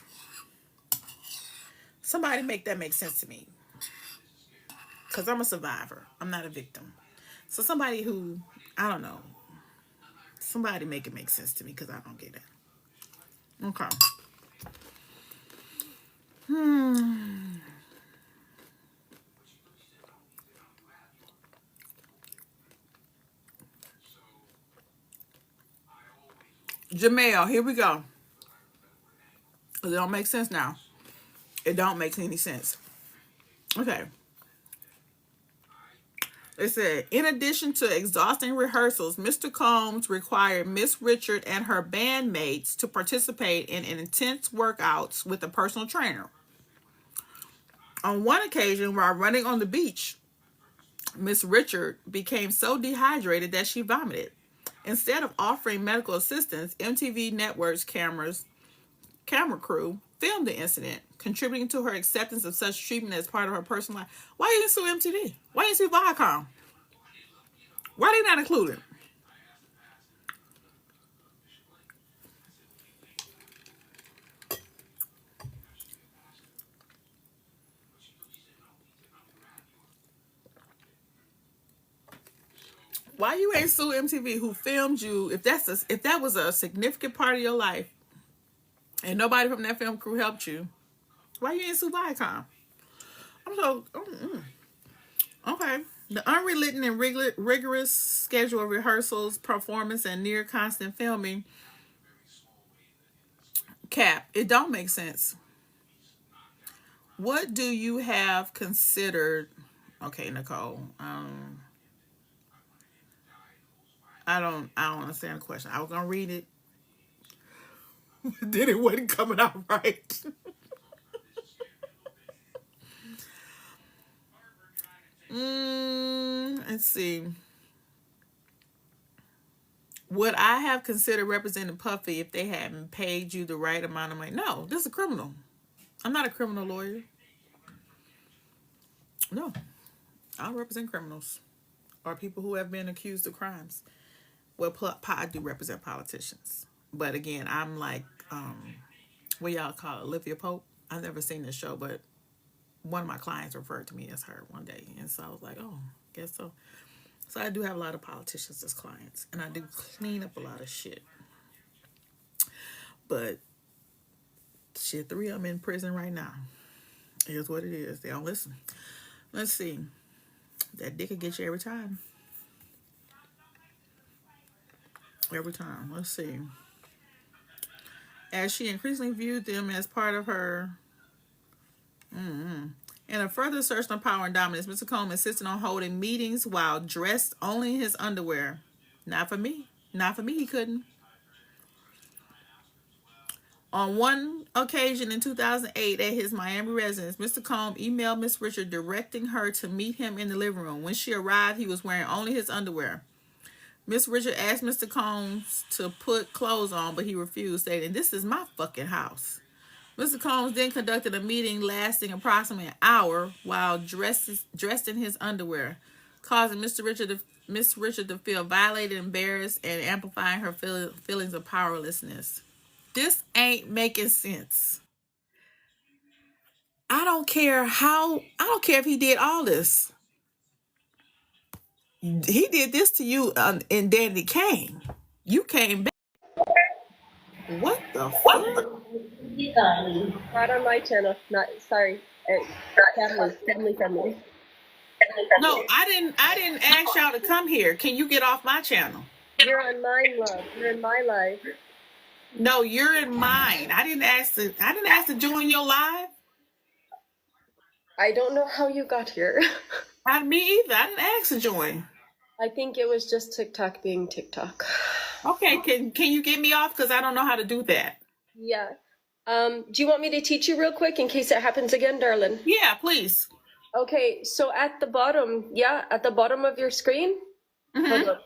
Somebody make that make sense to me. Because I'm a survivor. I'm not a victim. So somebody who, I don't know. Somebody make it make sense to me because I don't get it. Okay. Jamel, here we go. It don't make sense now. It don't make any sense. Okay. It said, in addition to exhausting rehearsals, Mr. Combs required Miss Richard and her bandmates to participate in intense workouts with a personal trainer. On one occasion, while running on the beach, Miss Richard became so dehydrated that she vomited. Instead of offering medical assistance, MTV Network's camera crew filmed the incident, contributing to her acceptance of such treatment as part of her personal life. Why you didn't sue MTV? Why didn't you sue Viacom? Why are they not included? Why you ain't sue MTV who filmed you? If that was a significant part of your life, and nobody from that film crew helped you, why you ain't sue Viacom? I'm so okay. The unrelenting and rigorous schedule of rehearsals, performance, and near constant filming. Cap, it don't make sense. What do you have considered? Okay, Nicole. I don't understand the question. I was gonna read it. Then it wasn't coming out right. Let's see. Would I have considered representing Puffy if they hadn't paid you the right amount of money? No, this is a criminal. I'm not a criminal lawyer. No, I represent criminals or people who have been accused of crimes. Well, I do represent politicians. But again, I'm like, what y'all call it, Olivia Pope? I've never seen this show, but one of my clients referred to me as her one day. And so I was like, oh, guess so. So I do have a lot of politicians as clients. And I do clean up a lot of shit. But shit, 3 of them in prison right now. Here's what it is. They don't listen. Let's see. That dick will get you every time. Every time. Let's see. As she increasingly viewed them as part of her. In a further search on power and dominance, Mr. Combs insisted on holding meetings while dressed only in his underwear. Not for me. Not for me, he couldn't. On one occasion in 2008 at his Miami residence, Mr. Combs emailed Miss Richard directing her to meet him in the living room. When she arrived, he was wearing only his underwear. Miss Richard asked Mr. Combs to put clothes on, but he refused, stating, "This is my fucking house." Mr. Combs then conducted a meeting lasting approximately an hour while dressed in his underwear, causing Miss Richard to feel violated, embarrassed, and amplifying her feelings of powerlessness. This ain't making sense. I don't care if he did all this. He did this to you in Danny Kane. You came back. What the fuck? Not on my channel. Not sorry. Family friendly. No, I didn't ask y'all to come here. Can you get off my channel? You're on mine, love. You're in my live. No, you're in mine. I didn't ask to join your live. I don't know how you got here. Not me either. I didn't ask to join. I think it was just TikTok being TikTok. Okay, can you get me off? Because I don't know how to do that. Yeah. Do you want me to teach you real quick in case it happens again, darling? Yeah, please. Okay, so at the bottom, at the bottom of your screen, hold on.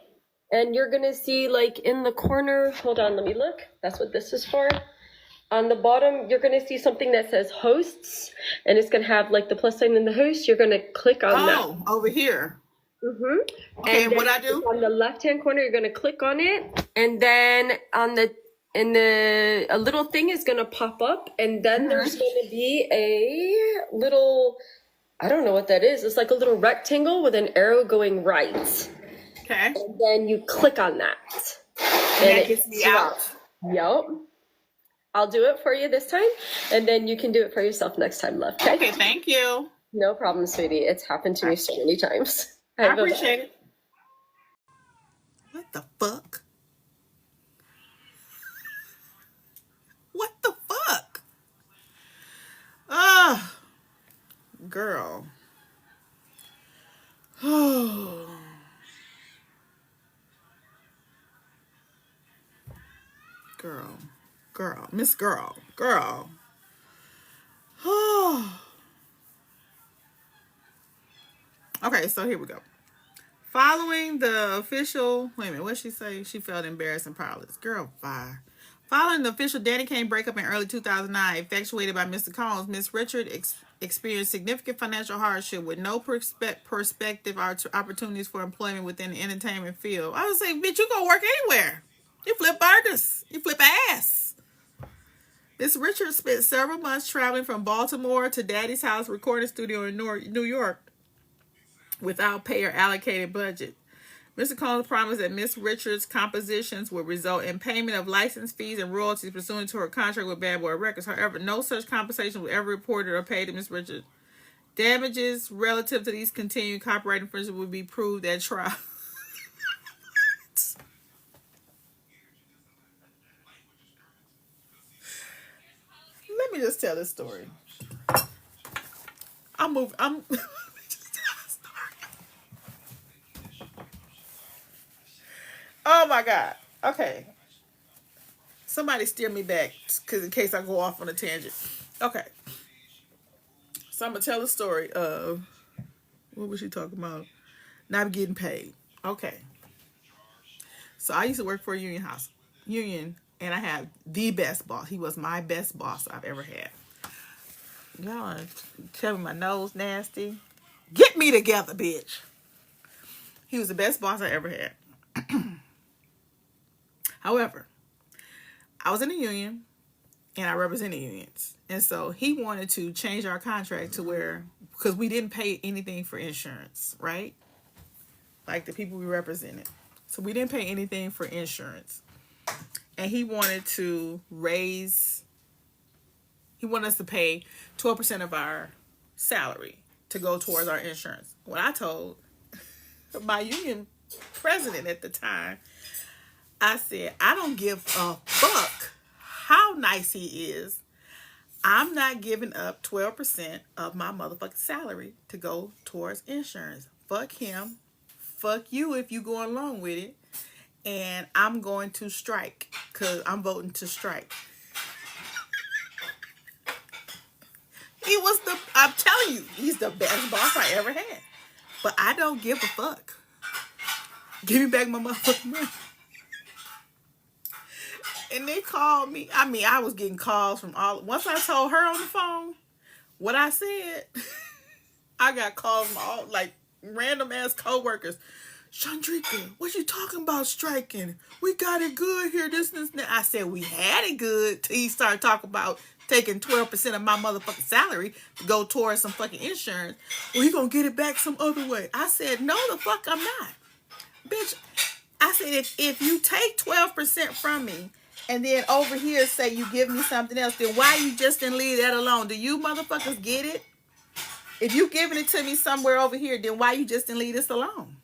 And you're gonna see like in the corner, hold on, let me look. That's what this is for. On the bottom, you're gonna see something that says hosts, and it's gonna have like the plus sign in the host. You're gonna click on that. Oh, over here. Okay, and what I do? On the left-hand corner, you're gonna click on it, and then a little thing is gonna pop up, and then there's gonna be a little, I don't know what that is. It's like a little rectangle with an arrow going right. Okay. And then you click on that. And that gets me out. Yep. I'll do it for you this time, and then you can do it for yourself next time, love. Okay, thank you. No problem, sweetie. It's happened to me so many times. I appreciate it. What the fuck? What the fuck? Girl. Oh. Girl. Miss Girl. Oh. Okay, so here we go. Following the official, wait a minute, what'd she say? She felt embarrassed and powerless. Girl, bye. Following the official Danny Kane breakup in early 2009, effectuated by Mr. Combs, Miss Richard experienced significant financial hardship with no perspective or opportunities for employment within the entertainment field. I would say, bitch, you go work anywhere. You flip burgers. You flip ass. Miss Richard spent several months traveling from Baltimore to Daddy's house recording studio in New York without pay or allocated budget. Mr. Combs promised that Miss Richards' compositions would result in payment of license fees and royalties pursuant to her contract with Bad Boy Records. However, no such compensation was ever reported or paid to Miss Richards. Damages relative to these continued copyright infringements would be proved at trial. Let me just tell this story. Oh my God. Okay. Somebody steer me back, because in case I go off on a tangent. Okay. So I'm going to tell the story of, what was she talking about? Not getting paid. Okay. So I used to work for a union, and I had the best boss. He was my best boss I've ever had. Y'all tell me my nose nasty. Get me together, bitch. He was the best boss I ever had. However, I was in a union, and I represented unions. And so he wanted to change our contract to where, because we didn't pay anything for insurance, right? Like the people we represented. So we didn't pay anything for insurance. And he wanted us to pay 12% of our salary to go towards our insurance. When I told my union president at the time, I said, I don't give a fuck how nice he is. I'm not giving up 12% of my motherfucking salary to go towards insurance. Fuck him. Fuck you if you go along with it. And I'm going to strike, because I'm voting to strike. I'm telling you, he's the best boss I ever had. But I don't give a fuck. Give me back my motherfucking money. And they called me. I mean, I was getting calls from once I told her on the phone what I said, I got calls from all, like, random ass coworkers. Chandrika, what you talking about striking? We got it good here, this and that. I said, we had it good till he started talking about taking 12% of my motherfucking salary to go towards some fucking insurance. Well, he gonna get it back some other way. I said, no, the fuck I'm not. Bitch, I said, if you take 12% from me and then over here say you give me something else, then why you just didn't leave that alone? Do you motherfuckers get it? If you giving it to me somewhere over here, then why you just didn't leave this alone?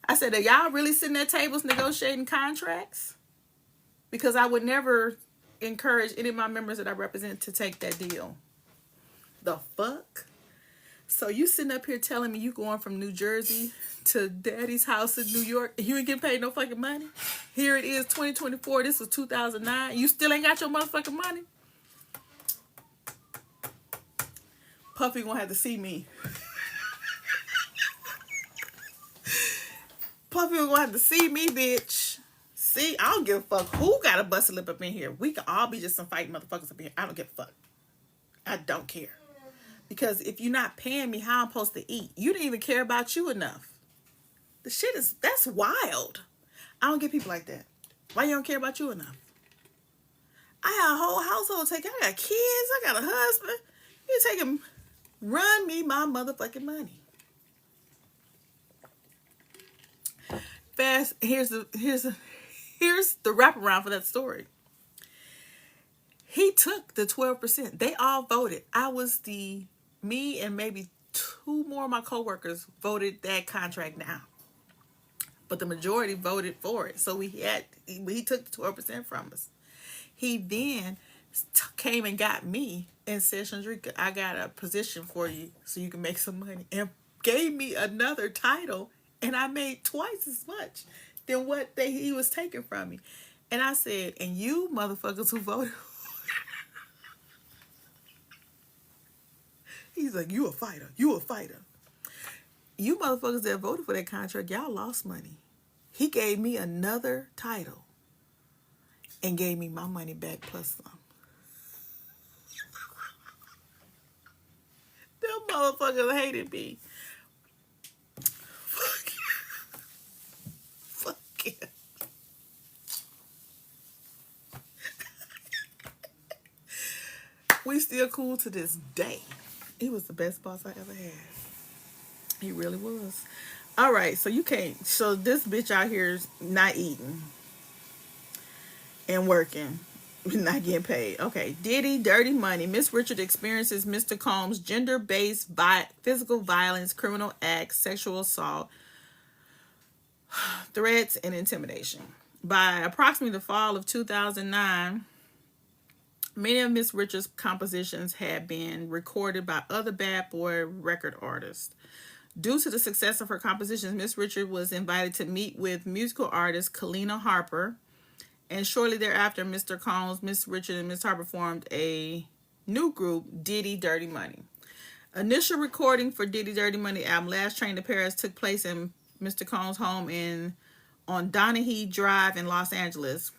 I said, are y'all really sitting at tables negotiating contracts? Because I would never encourage any of my members that I represent to take that deal. The fuck? So you sitting up here telling me you going from New Jersey to Daddy's house in New York and you ain't getting paid no fucking money? Here it is, 2024. This was 2009. You still ain't got your motherfucking money? Puffy gonna have to see me. Puffy gonna have to see me, bitch. See, I don't give a fuck who got a busted lip up in here. We can all be just some fighting motherfuckers up in here. I don't give a fuck. I don't care. Because if you're not paying me how I'm supposed to eat, you didn't even care about you enough. The shit is, that's wild. I don't get people like that. Why you don't care about you enough? I have a whole household to take. I got kids. I got a husband. You take him, run me my motherfucking money. Fast. Here's the wraparound for that story. He took the 12%. They all voted. Me and maybe 2 more of my coworkers voted that contract down. But the majority voted for it. So he took the 12% from us. He then came and got me and said, Chandrika, I got a position for you so you can make some money. And gave me another title. And I made twice as much than what he was taking from me. And I said, and you motherfuckers who voted. He's like, you a fighter. You a fighter. You motherfuckers that voted for that contract, y'all lost money. He gave me another title and gave me my money back plus some. Them motherfuckers hated me. Fuck yeah. Fuck yeah. We still cool to this day. He was the best boss I ever had. He really was. All right, so you can't. So this bitch out here is not eating and working, not getting paid. Okay, Diddy, dirty money. Miss Richard experiences Mr. Combs' gender-based physical violence, criminal acts, sexual assault, threats, and intimidation. By approximately the fall of 2009, many of Miss Richards' compositions had been recorded by other bad boy record artists. Due to the success of her compositions, Miss Richard was invited to meet with musical artist Kalina Harper, and shortly thereafter, Mr. Combs, Miss Richard, and Miss Harper formed a new group, Diddy Dirty Money. Initial recording for Diddy Dirty Money album Last Train to Paris took place in Mr. Combs' home on Donahue Drive in Los Angeles.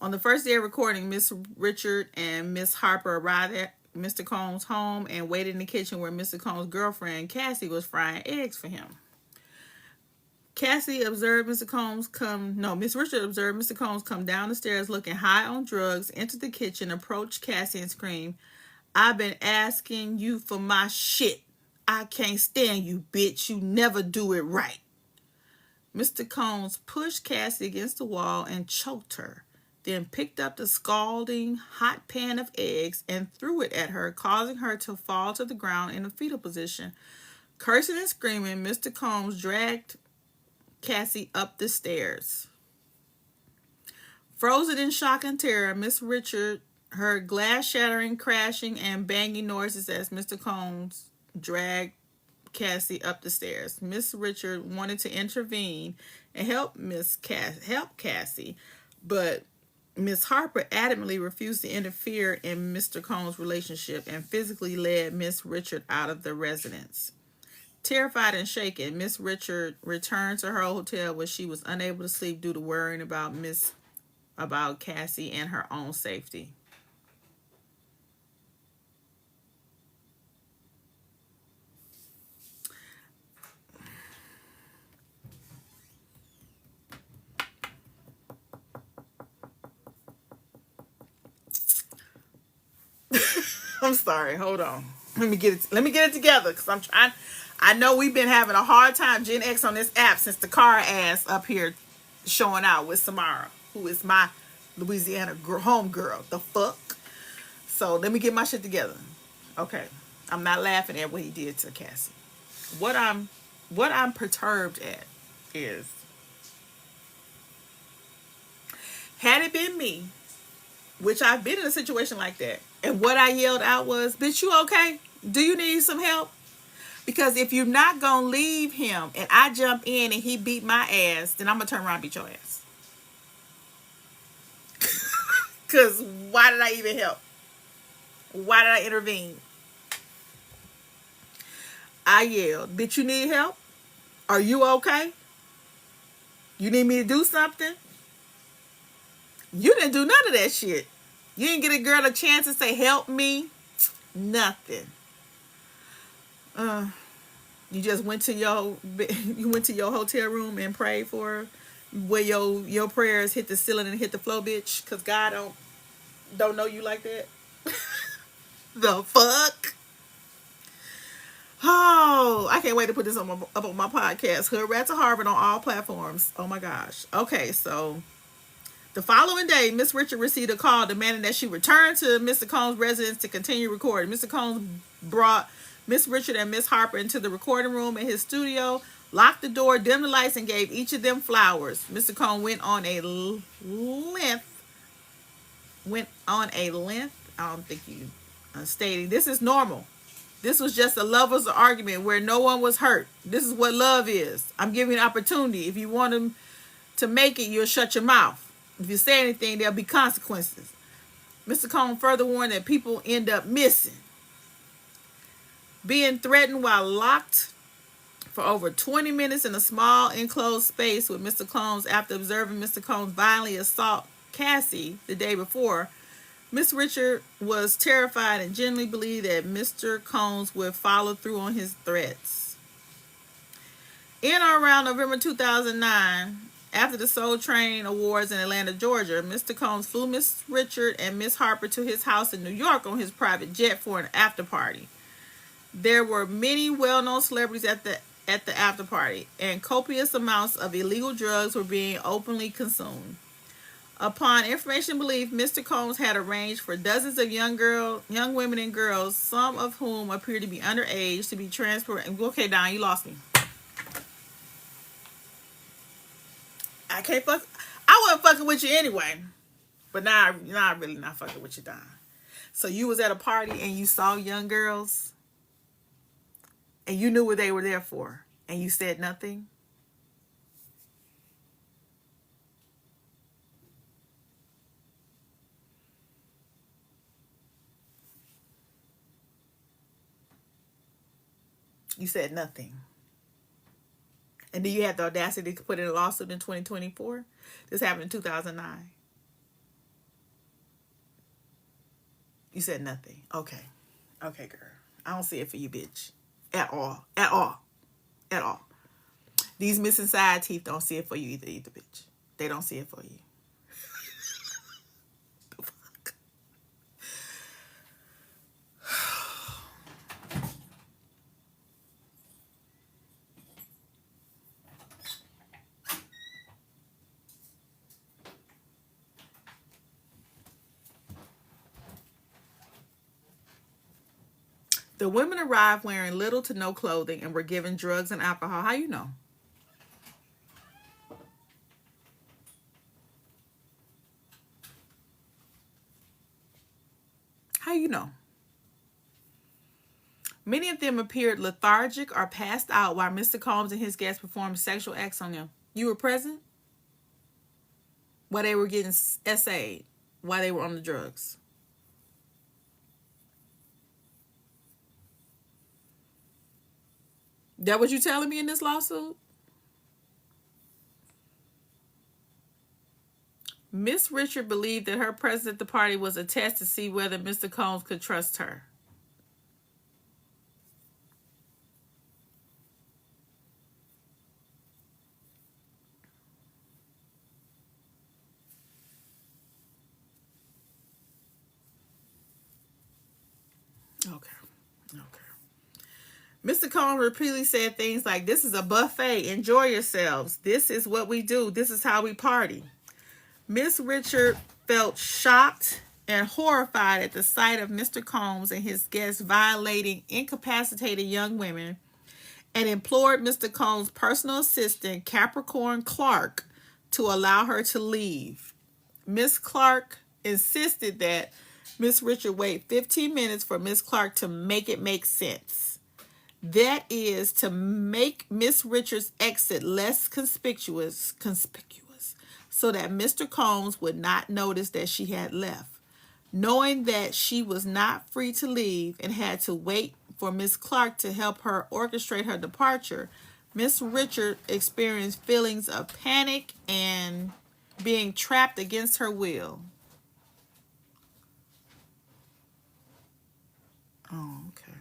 On the first day of recording, Miss Richard and Miss Harper arrived at Mr. Combs' home and waited in the kitchen where Mr. Combs' girlfriend, Cassie, was frying eggs for him. Miss Richard observed Mr. Combs come down the stairs looking high on drugs, enter the kitchen, approach Cassie and scream, I've been asking you for my shit. I can't stand you, bitch. You never do it right. Mr. Combs pushed Cassie against the wall and choked her, then picked up the scalding hot pan of eggs and threw it at her, causing her to fall to the ground in a fetal position. Cursing and screaming, Mr. Combs dragged Cassie up the stairs. Frozen in shock and terror, Miss Richard heard glass shattering, crashing, and banging noises as Mr. Combs dragged Cassie up the stairs. Miss Richard wanted to intervene and help Cassie, but Miss Harper adamantly refused to interfere in Mr. Combs' relationship and physically led Miss Richard out of the residence. Terrified and shaken, Miss Richard returned to her hotel where she was unable to sleep due to worrying about Cassie and her own safety. I'm sorry. Hold on. Let me get it together because I'm trying. I know we've been having a hard time, Gen X, on this app since the car ass up here showing out with Samara, who is my Louisiana home girl. The fuck? So let me get my shit together. Okay. I'm not laughing at what he did to Cassie. What I'm perturbed at is, had it been me, which I've been in a situation like that, and what I yelled out was, bitch, you okay? Do you need some help? Because if you're not going to leave him and I jump in and he beat my ass, then I'm going to turn around and beat your ass. Because why did I even help? Why did I intervene? I yelled, bitch, you need help? Are you okay? You need me to do something? You didn't do none of that shit. You didn't get a girl a chance to say, help me. Nothing. You just went to your hotel room and prayed for her, where your prayers hit the ceiling and hit the floor, bitch, because God don't know you like that. The fuck? Oh, I can't wait to put this up on my podcast. Hoodrat2Harvard on all platforms. Oh my gosh. Okay, so the following day, Miss Richard received a call demanding that she return to Mr. Combs' residence to continue recording. Mr. Combs brought Miss Richard and Miss Harper into the recording room in his studio, locked the door, dimmed the lights, and gave each of them flowers. Mr. Combs went on a length. I don't think you stating this is normal. This was just a lover's argument where no one was hurt. This is what love is. I'm giving you an opportunity. If you want him to make it, you'll shut your mouth. If you say anything, there'll be consequences. Mr. Combs further warned that people end up missing. Being threatened while locked for over 20 minutes in a small enclosed space with Mr. Combs after observing Mr. Combs violently assault Cassie the day before, Miss Richard was terrified and genuinely believed that Mr. Combs would follow through on his threats. In or around November 2009, after the Soul Train Awards in Atlanta, Georgia, Mr. Combs flew Miss Richard and Miss Harper to his house in New York on his private jet for an after party. There were many well-known celebrities at the after party, and copious amounts of illegal drugs were being openly consumed. Upon information belief, Mr. Combs had arranged for dozens of young women and girls, some of whom appeared to be underage, to be transported. Okay, Don, you lost me. I can't fuck. I wasn't fucking with you anyway, but now I'm really not fucking with you, Don. So you was at a party and you saw young girls, and you knew what they were there for, and you said nothing. You said nothing. And then you had the audacity to put in a lawsuit in 2024? This happened in 2009. You said nothing. Okay. Okay, girl. I don't see it for you, bitch. At all. At all. At all. These missing side teeth don't see it for you either, bitch. They don't see it for you. The fuck? The women arrived wearing little to no clothing and were given drugs and alcohol. How you know? How you know? Many of them appeared lethargic or passed out while Mr. Combs and his guests performed sexual acts on them. You were present while they were getting SA'd, while they were on the drugs. That what you telling me in this lawsuit? Miss Richard believed that her presence at the party was a test to see whether Mr. Combs could trust her. Okay. Mr. Combs repeatedly said things like, this is a buffet. Enjoy yourselves. This is what we do. This is how we party. Miss Richard felt shocked and horrified at the sight of Mr. Combs and his guests violating incapacitated young women and implored Mr. Combs' personal assistant, Capricorn Clark, to allow her to leave. Miss Clark insisted that Miss Richard wait 15 minutes for Miss Clark to make it make sense. That is, to make Miss Richard's exit less conspicuous, so that Mr. Combs would not notice that she had left. Knowing that she was not free to leave and had to wait for Miss Clark to help her orchestrate her departure, Miss Richard experienced feelings of panic and being trapped against her will. Oh, okay.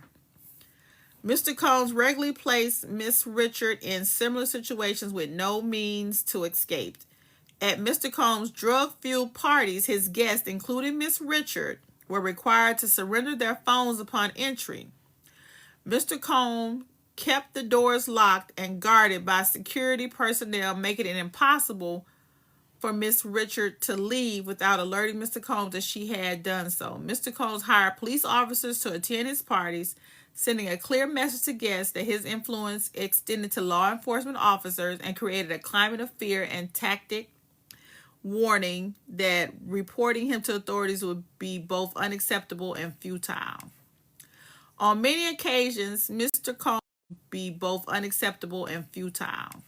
Mr. Combs regularly placed Miss Richard in similar situations with no means to escape. At Mr. Combs' drug-fueled parties, his guests, including Miss Richard, were required to surrender their phones upon entry. Mr. Combs kept the doors locked and guarded by security personnel, making it impossible for Miss Richard to leave without alerting Mr. Combs that she had done so. Mr. Combs hired police officers to attend his parties, sending a clear message to guests that his influence extended to law enforcement officers and created a climate of fear and tactic, warning that reporting him to authorities would be both unacceptable and futile. On many occasions, Mr. Combs would be both unacceptable and futile.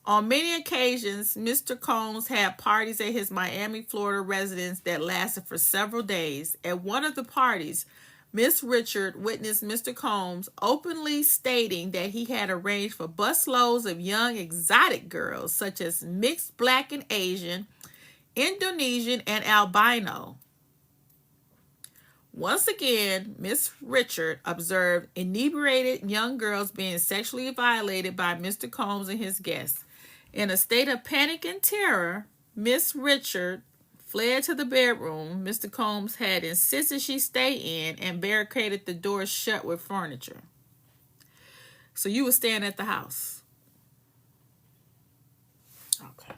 On many occasions, Mr. Combs had parties at his Miami, Florida residence that lasted for several days. At one of the parties, Miss Richard witnessed Mr. Combs openly stating that he had arranged for busloads of young exotic girls such as mixed black and Asian, Indonesian, and albino. Once again, Miss Richard observed inebriated young girls being sexually violated by Mr. Combs and his guests. In a state of panic and terror, Miss Richard fled to the bedroom Mr. Combs had insisted she stay in and barricaded the door shut with furniture. So you were staying at the house. Okay.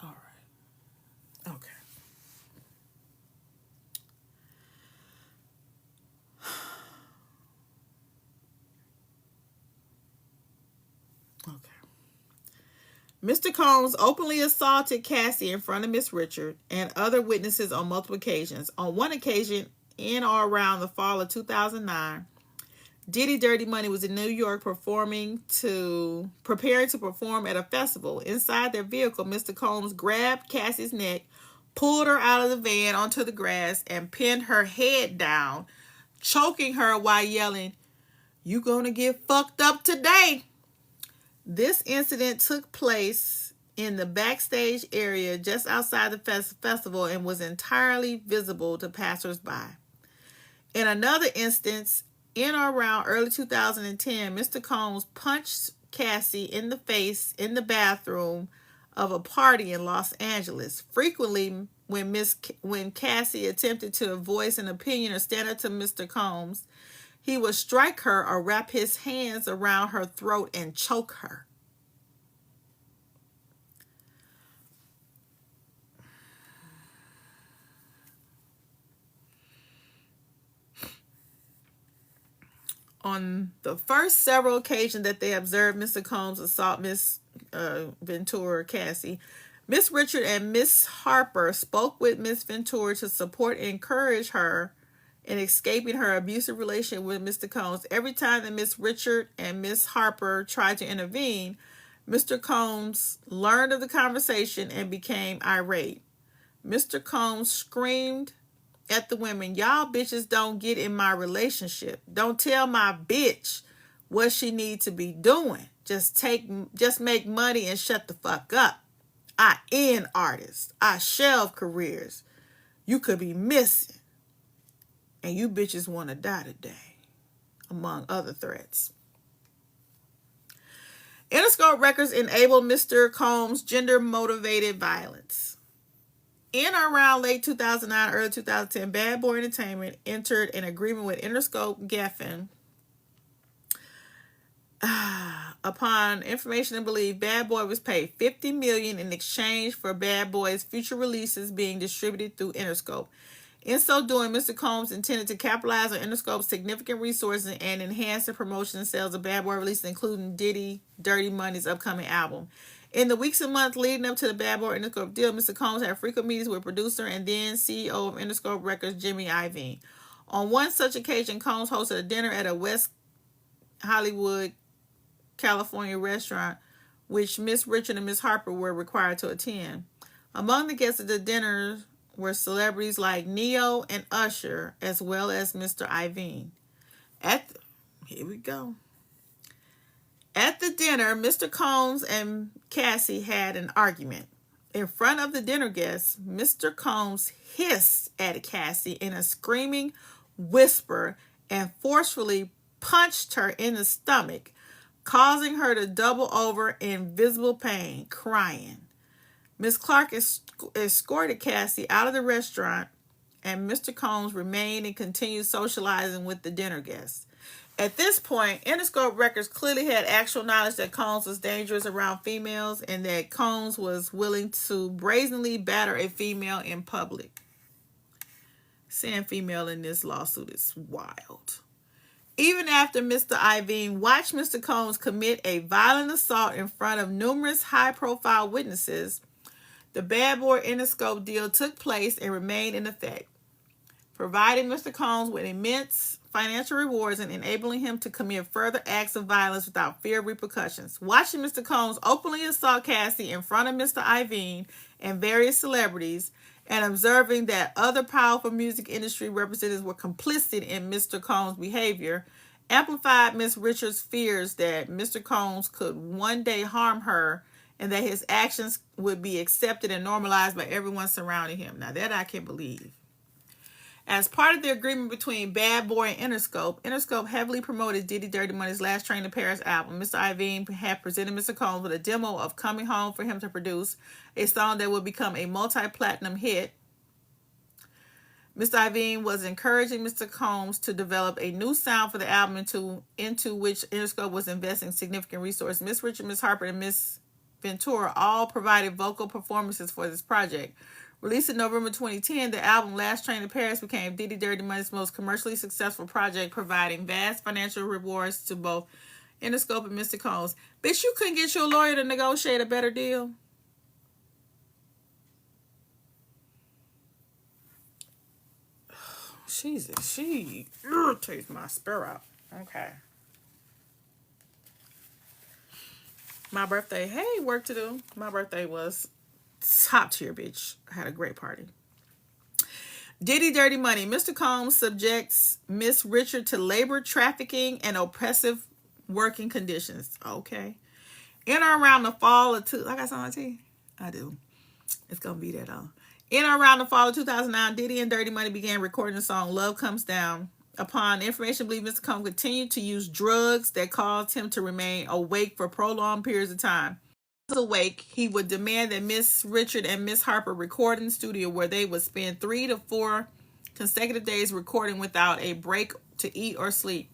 All right. Okay. Okay. Mr. Combs openly assaulted Cassie in front of Miss Richard and other witnesses on multiple occasions. On one occasion, in or around the fall of 2009, Diddy Dirty Money was in New York preparing to perform at a festival. Inside their vehicle, Mr. Combs grabbed Cassie's neck, pulled her out of the van onto the grass, and pinned her head down, choking her while yelling, "You gonna get fucked up today." This incident took place in the backstage area just outside the festival and was entirely visible to passersby. In another instance, in or around early 2010, Mr. Combs punched Cassie in the face in the bathroom of a party in Los Angeles. Frequently, when Cassie attempted to voice an opinion or stand up to Mr. Combs, he would strike her or wrap his hands around her throat and choke her. On the first several occasions that they observed Mr. Combs assault Miss Ventura Cassie, Miss Richard and Miss Harper spoke with Miss Ventura to support and encourage her in escaping her abusive relationship with Mr. Combs. Every time that Miss Richard and Miss Harper tried to intervene, Mr. Combs learned of the conversation and became irate. Mr. Combs screamed at the women, "Y'all bitches don't get in my relationship. Don't tell my bitch what she need to be doing. Just make money and shut the fuck up. I end artists. I shelve careers. You could be missing. And you bitches want to die today," among other threats. Interscope Records enabled Mr. Combs' gender-motivated violence. In or around late 2009, early 2010, Bad Boy Entertainment entered an agreement with Interscope Geffen. Upon information and belief, Bad Boy was paid $50 million in exchange for Bad Boy's future releases being distributed through Interscope. In so doing, Mr. Combs intended to capitalize on Interscope's significant resources and enhance the promotion and sales of Bad Boy releases, including Diddy Dirty Money's upcoming album. In the weeks and months leading up to the Bad Boy Interscope deal, Mr. Combs had frequent meetings with producer and then CEO of Interscope Records, Jimmy Iovine. On one such occasion, Combs hosted a dinner at a West Hollywood, California restaurant, which Miss Richard and Miss Harper were required to attend. Among the guests at the dinner were celebrities like Neo and Usher, as well as Mr. Iovine. Here we go. At the dinner, Mr. Combs and Cassie had an argument. In front of the dinner guests, Mr. Combs hissed at Cassie in a screaming whisper and forcefully punched her in the stomach, causing her to double over in visible pain, crying. Miss Clark escorted Cassie out of the restaurant, and Mr. Combs remained and continued socializing with the dinner guests. At this point, Interscope Records clearly had actual knowledge that Combs was dangerous around females and that Combs was willing to brazenly batter a female in public. Saying female in this lawsuit is wild. Even after Mr. Iveen watched Mr. Combs commit a violent assault in front of numerous high-profile witnesses, the Bad Boy Interscope deal took place and remained in effect, providing Mr. Combs with immense financial rewards and enabling him to commit further acts of violence without fear of repercussions. Watching Mr. Combs openly assault Cassie in front of Mr. Iveen and various celebrities, and observing that other powerful music industry representatives were complicit in Mr. Combs' behavior, amplified Miss Richards' fears that Mr. Combs could one day harm her and that his actions would be accepted and normalized by everyone surrounding him. Now that I can believe. As part of the agreement between Bad Boy and Interscope, Interscope heavily promoted Diddy Dirty Money's Last Train to Paris album. Mr. Iveen had presented Mr. Combs with a demo of Coming Home for him to produce, a song that would become a multi-platinum hit. Mr. Iveen was encouraging Mr. Combs to develop a new sound for the album into which Interscope was investing significant resources. Miss Richard, Miss Harper, and Miss Ventura all provided vocal performances for this project. Released in November 2010, the album Last Train to Paris became Diddy Dirty Money's most commercially successful project, providing vast financial rewards to both Interscope and Mr. Combs. Bitch, you couldn't get your lawyer to negotiate a better deal? She irritates my spirit. Okay. My birthday, hey, work to do. My birthday was top tier, bitch. I had a great party. Diddy Dirty Money. Mr. Combs subjects Miss Richard to labor trafficking and oppressive working conditions. Okay. In or around the fall of I got something to tea? I do. It's gonna be that all. In or around the fall of 2009, Diddy and Dirty Money began recording the song Love Comes Down. Upon information believed Mr. Combs continued to use drugs that caused him to remain awake for prolonged periods of time. Awake, he would demand that Miss Richard and Miss Harper record in the studio, where they would spend 3 to 4 consecutive days recording without a break to eat or sleep.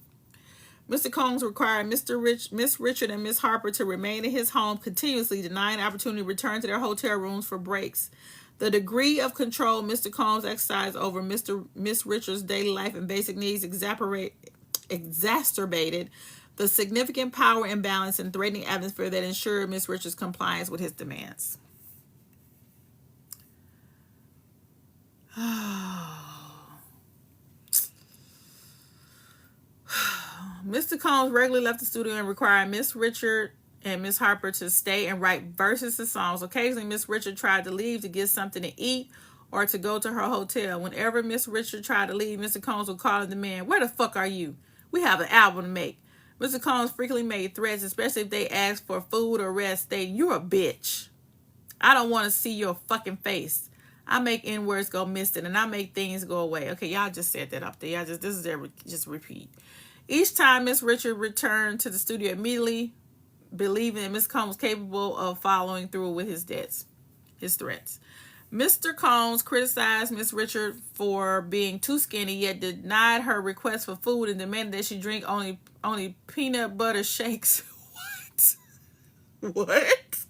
Mr. Combs required Miss Richard and Miss Harper to remain in his home continuously, denying the opportunity to return to their hotel rooms for breaks. The degree of control Mr. Combs exercised over Miss Richard's daily life and basic needs exacerbated the significant power imbalance and threatening atmosphere that ensured Miss Richards' compliance with his demands. Mr. Combs regularly left the studio and required Miss Richard and Miss Harper to stay and write verses to songs. Occasionally, Miss Richard tried to leave to get something to eat or to go to her hotel. Whenever Miss Richard tried to leave, Mr. Combs would call and demand, "Where the fuck are you? We have an album to make." Mr. Combs frequently made threats, especially if they asked for food or rest, stating, "You're a bitch. I don't want to see your fucking face. I make N-words go missing and I make things go away." Okay, y'all just said that up there. This is just repeat. Each time Miss Richard returned to the studio immediately, believing that Mr. Combs was capable of following through with his threats. Mr. Combs criticized Miss Richard for being too skinny, yet denied her request for food and demanded that she drink only peanut butter shakes. What?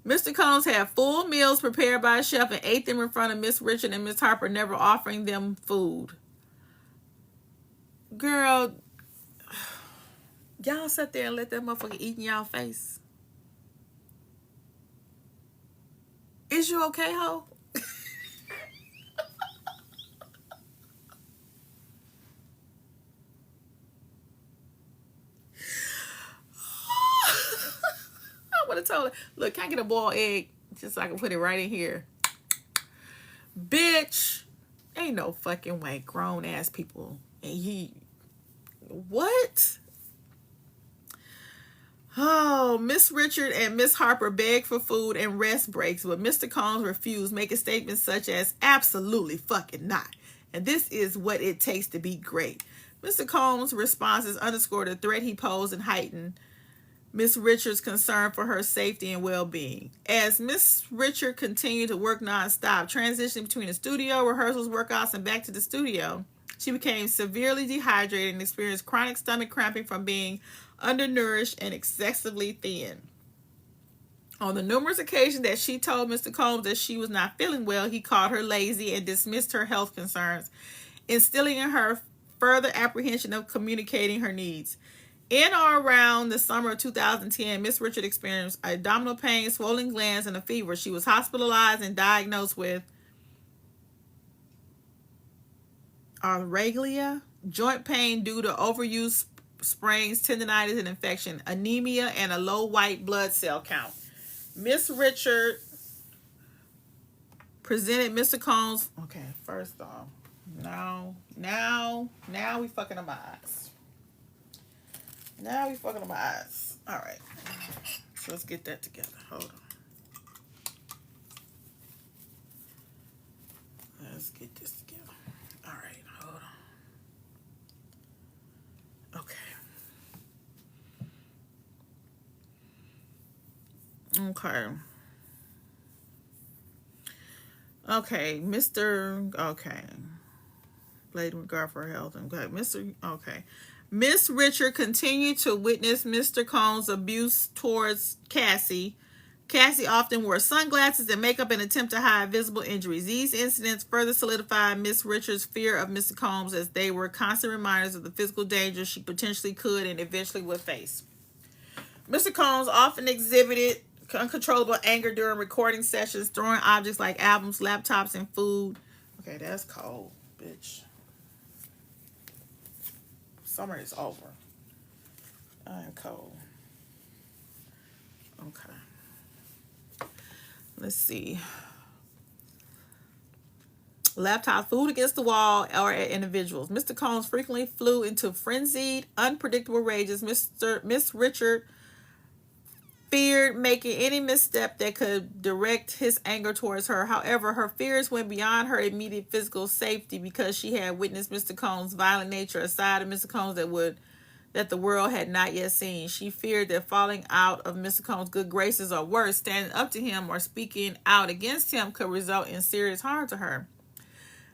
Mr. Combs had full meals prepared by a chef and ate them in front of Miss Richard and Miss Harper, never offering them food. Girl, y'all sat there and let that motherfucker eat in y'all face. Is you okay, ho? I would have told her, "Look, can I get a boiled egg just so I can put it right in here?" Bitch, ain't no fucking way grown ass people And what? Oh, Miss Richard and Miss Harper begged for food and rest breaks, but Mr. Combs refused, making statements such as, absolutely fucking not. And this is what it takes to be great. Mr. Combs' responses underscored the threat he posed and heightened Miss Richards' concern for her safety and well-being. As Miss Richard continued to work nonstop, transitioning between the studio, rehearsals, workouts, and back to the studio, she became severely dehydrated and experienced chronic stomach cramping from being undernourished and excessively thin. On the numerous occasions that she told Mr. Combs that she was not feeling well, he called her lazy and dismissed her health concerns, instilling in her further apprehension of communicating her needs. In or around the summer of 2010, Miss Richard experienced abdominal pain, swollen glands, and a fever. She was hospitalized and diagnosed with arthralgia, joint pain due to overuse, sprains, tendinitis, and infection, anemia, and a low white blood cell count. Miss Richard presented Mr. Combs. Okay, first off, now we fucking up my eyes. Now we fucking up my eyes. All right, so let's get that together. Hold on. Let's get this together. All right, hold on. Okay. Okay, Mr. Okay. Blatant regard for her health. Okay. Miss Richard continued to witness Mr. Combs' abuse towards Cassie. Cassie often wore sunglasses and makeup in an attempt to hide visible injuries. These incidents further solidified Miss Richard's fear of Mr. Combs, as they were constant reminders of the physical danger she potentially could and eventually would face. Mr. Combs often exhibited uncontrollable anger during recording sessions, throwing objects like albums, laptops, and food. Okay, that's cold, bitch. Summer is over. I am cold. Okay. Let's see. Laptop, food against the wall, or at individuals. Mr. Combs frequently flew into frenzied, unpredictable rages. Miss Richard feared making any misstep that could direct his anger towards her. However, her fears went beyond her immediate physical safety because she had witnessed Mr. Combs' violent nature, a side of Mr. Combs that the world had not yet seen. She feared that falling out of Mr. Combs' good graces, or worse, standing up to him or speaking out against him, could result in serious harm to her.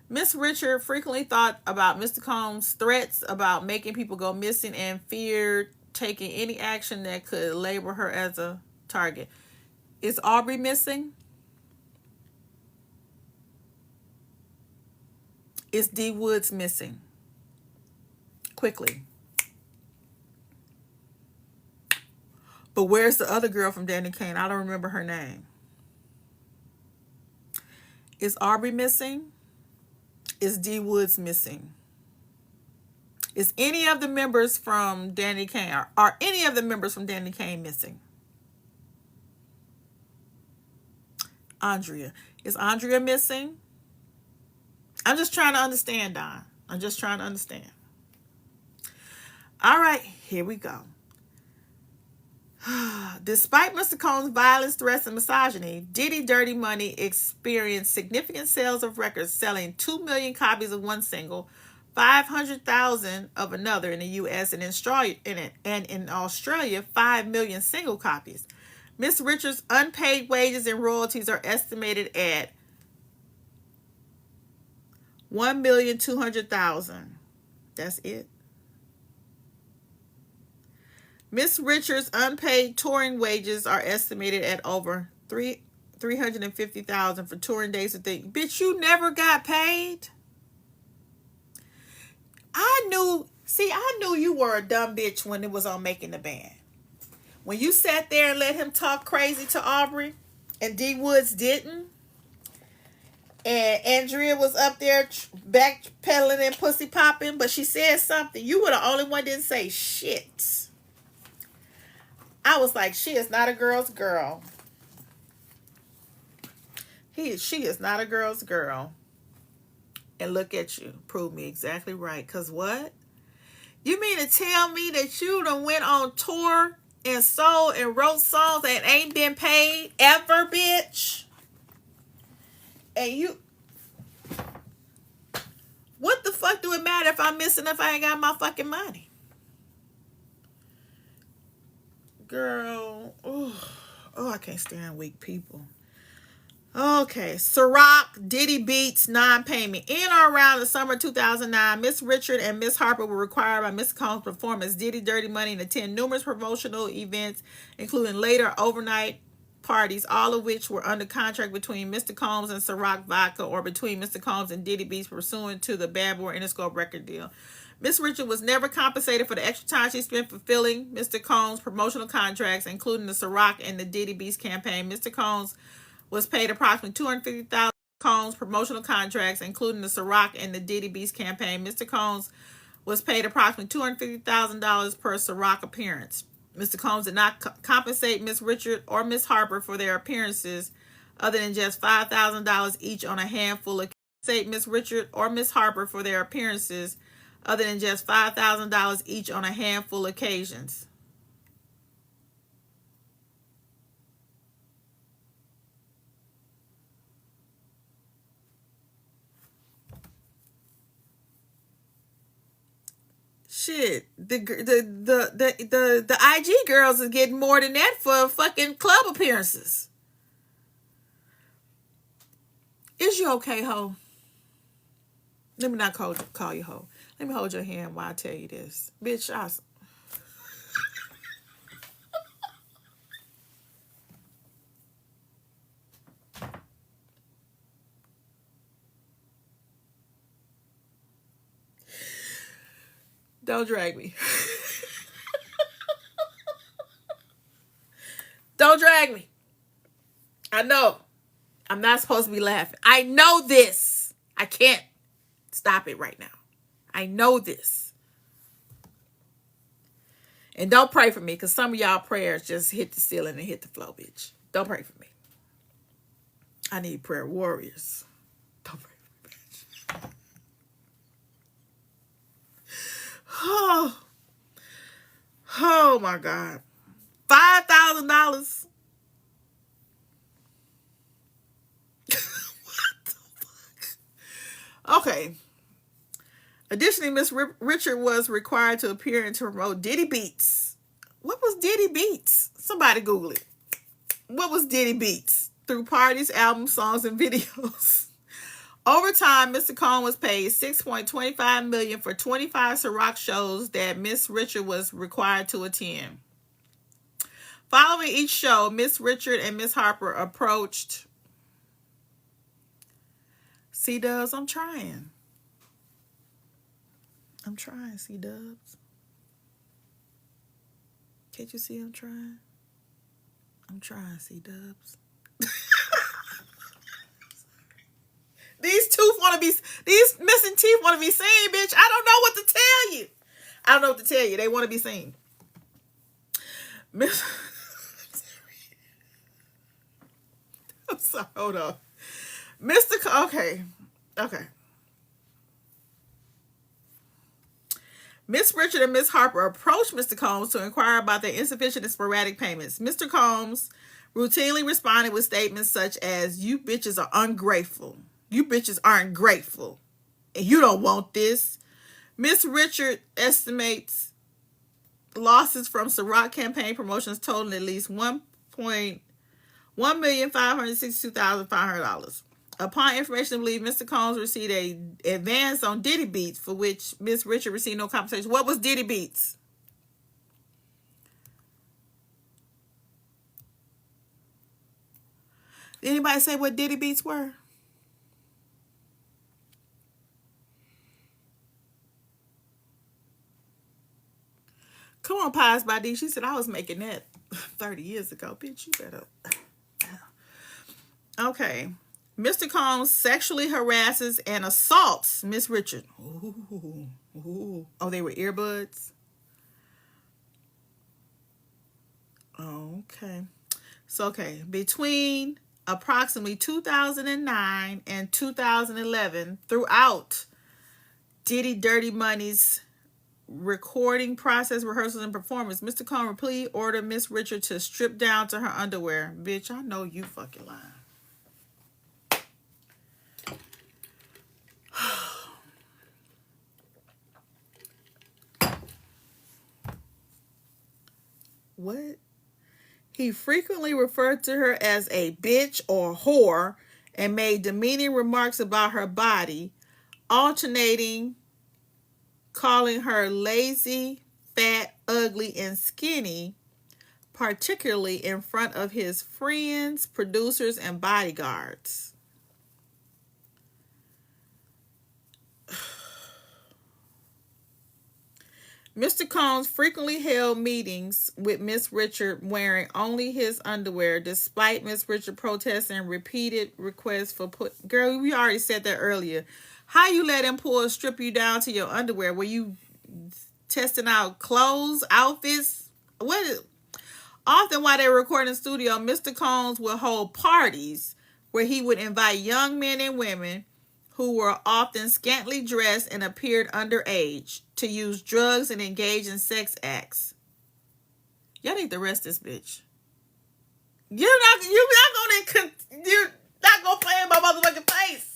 Miss Richard frequently thought about Mr. Combs' threats about making people go missing and feared taking any action that could label her as a target. Is Aubrey missing? Is D. Woods missing? Quickly. But where's the other girl from Danny Kane? I don't remember her name. Is Aubrey missing? Is D. Woods missing? Is any of the members from Danny Kane, are any of the members from Danny Kane missing? Andrea. Is Andrea missing? I'm just trying to understand, Don. I'm just trying to understand. All right, here we go. Despite Mr. Combs' violence, threats, and misogyny, Diddy Dirty Money experienced significant sales of records, selling 2 million copies of one single, 500,000 of another in the U.S. and in Australia, 5 million single copies. Miss Richards' unpaid wages and royalties are estimated at $1,200,000. That's it. Miss Richards' unpaid touring wages are estimated at over $350,000 for touring days a thing. Bitch, you never got paid? I knew you were a dumb bitch when it was on Making the Band. When you sat there and let him talk crazy to Aubrey and D. Woods didn't, and Andrea was up there backpedaling and pussy popping, but she said something. You were the only one that didn't say shit. I was like, she is not a girl's girl. She is not a girl's girl. And look at you. Prove me exactly right. Because what? You mean to tell me that you done went on tour and sold and wrote songs that ain't been paid ever, bitch? And you... What the fuck do it matter if I'm missing if I ain't got my fucking money? Girl. Oh, I can't stand weak people. Okay, Ciroc, Diddy Beats, non-payment. In or around the summer of 2009, Miss Richard and Miss Harper were required by Mr. Combs' performance Diddy Dirty Money and attend numerous promotional events, including later overnight parties, all of which were under contract between Mr. Combs and Ciroc Vodka or between Mr. Combs and Diddy Beats pursuant to the Bad Boy Interscope record deal. Miss Richard was never compensated for the extra time she spent fulfilling Mr. Combs' promotional contracts, including the Ciroc and the Diddy Beats campaign. Mr. Combs was paid approximately $250,000 Combs promotional contracts, including the Ciroc and the Diddy Beats campaign. Mr. Combs was paid approximately $250,000 per Ciroc appearance. Mr. Combs did not compensate Miss Richard or Miss Harper for their appearances, other than just $5,000 each on a handful of compensate Miss Richard or Miss Harper for their appearances, other than just $5,000 each on a handful of occasions. Shit, the IG girls is getting more than that for fucking club appearances. Is you okay, ho? Let me not call you ho. Let me hold your hand while I tell you this, bitch. Don't drag me. Don't drag me. I know. I'm not supposed to be laughing. I know this. I can't stop it right now. I know this. And don't pray for me, because some of y'all prayers just hit the ceiling and hit the floor, bitch. Don't pray for me. I need prayer warriors. Don't pray for me, bitch. Oh my God. $5,000. What the fuck? Okay. Additionally, Miss Richard was required to appear and to promote Diddy Beats. What was Diddy Beats? Somebody Google it. What was Diddy Beats? Through parties, albums, songs, and videos. Over time, Mr. Combs was paid $6.25 million for 25 Ciroc shows that Miss Richard was required to attend. Following each show, Miss Richard and Miss Harper approached. C-Dubs, I'm trying, C-Dubs. Can't you see I'm trying? I'm trying, C-Dubs. These missing teeth want to be seen, bitch. I don't know what to tell you. I don't know what to tell you. They want to be seen. I'm sorry. Hold on. Okay. Miss Richard and Miss Harper approached Mr. Combs to inquire about their insufficient and sporadic payments. Mr. Combs routinely responded with statements such as, "You bitches are ungrateful. You bitches aren't grateful. And you don't want this." Miss Richard estimates losses from Ciroc campaign promotions totaling at least $1,562,500. Upon information to believe, Mr. Combs received an advance on Diddy Beats, for which Miss Richard received no compensation. What was Diddy Beats? Did anybody say what Diddy Beats were? Come on, Pies by D. She said, I was making that 30 years ago. Bitch, you better. Okay. Mr. Combs sexually harasses and assaults Miss Richard. Ooh. Oh, they were earbuds? Okay. So, between approximately 2009 and 2011 throughout Diddy Dirty Money's recording process, rehearsals, and performance. Mr. Combs repeatedly ordered Miss Richard to strip down to her underwear. Bitch, I know you fucking lying. What? He frequently referred to her as a bitch or whore and made demeaning remarks about her body, alternating calling her lazy, fat, ugly, and skinny, particularly in front of his friends, producers, and bodyguards. Mr. Combs frequently held meetings with Miss Richard wearing only his underwear, despite Miss Richard protests and repeated requests for Girl, we already said that earlier. How you let him strip you down to your underwear? Were you testing out clothes, outfits? Often while they were recording in the studio, Mr. Combs would hold parties where he would invite young men and women who were often scantily dressed and appeared underage to use drugs and engage in sex acts. Y'all need to arrest this bitch. You're not gonna play in my motherfucking face.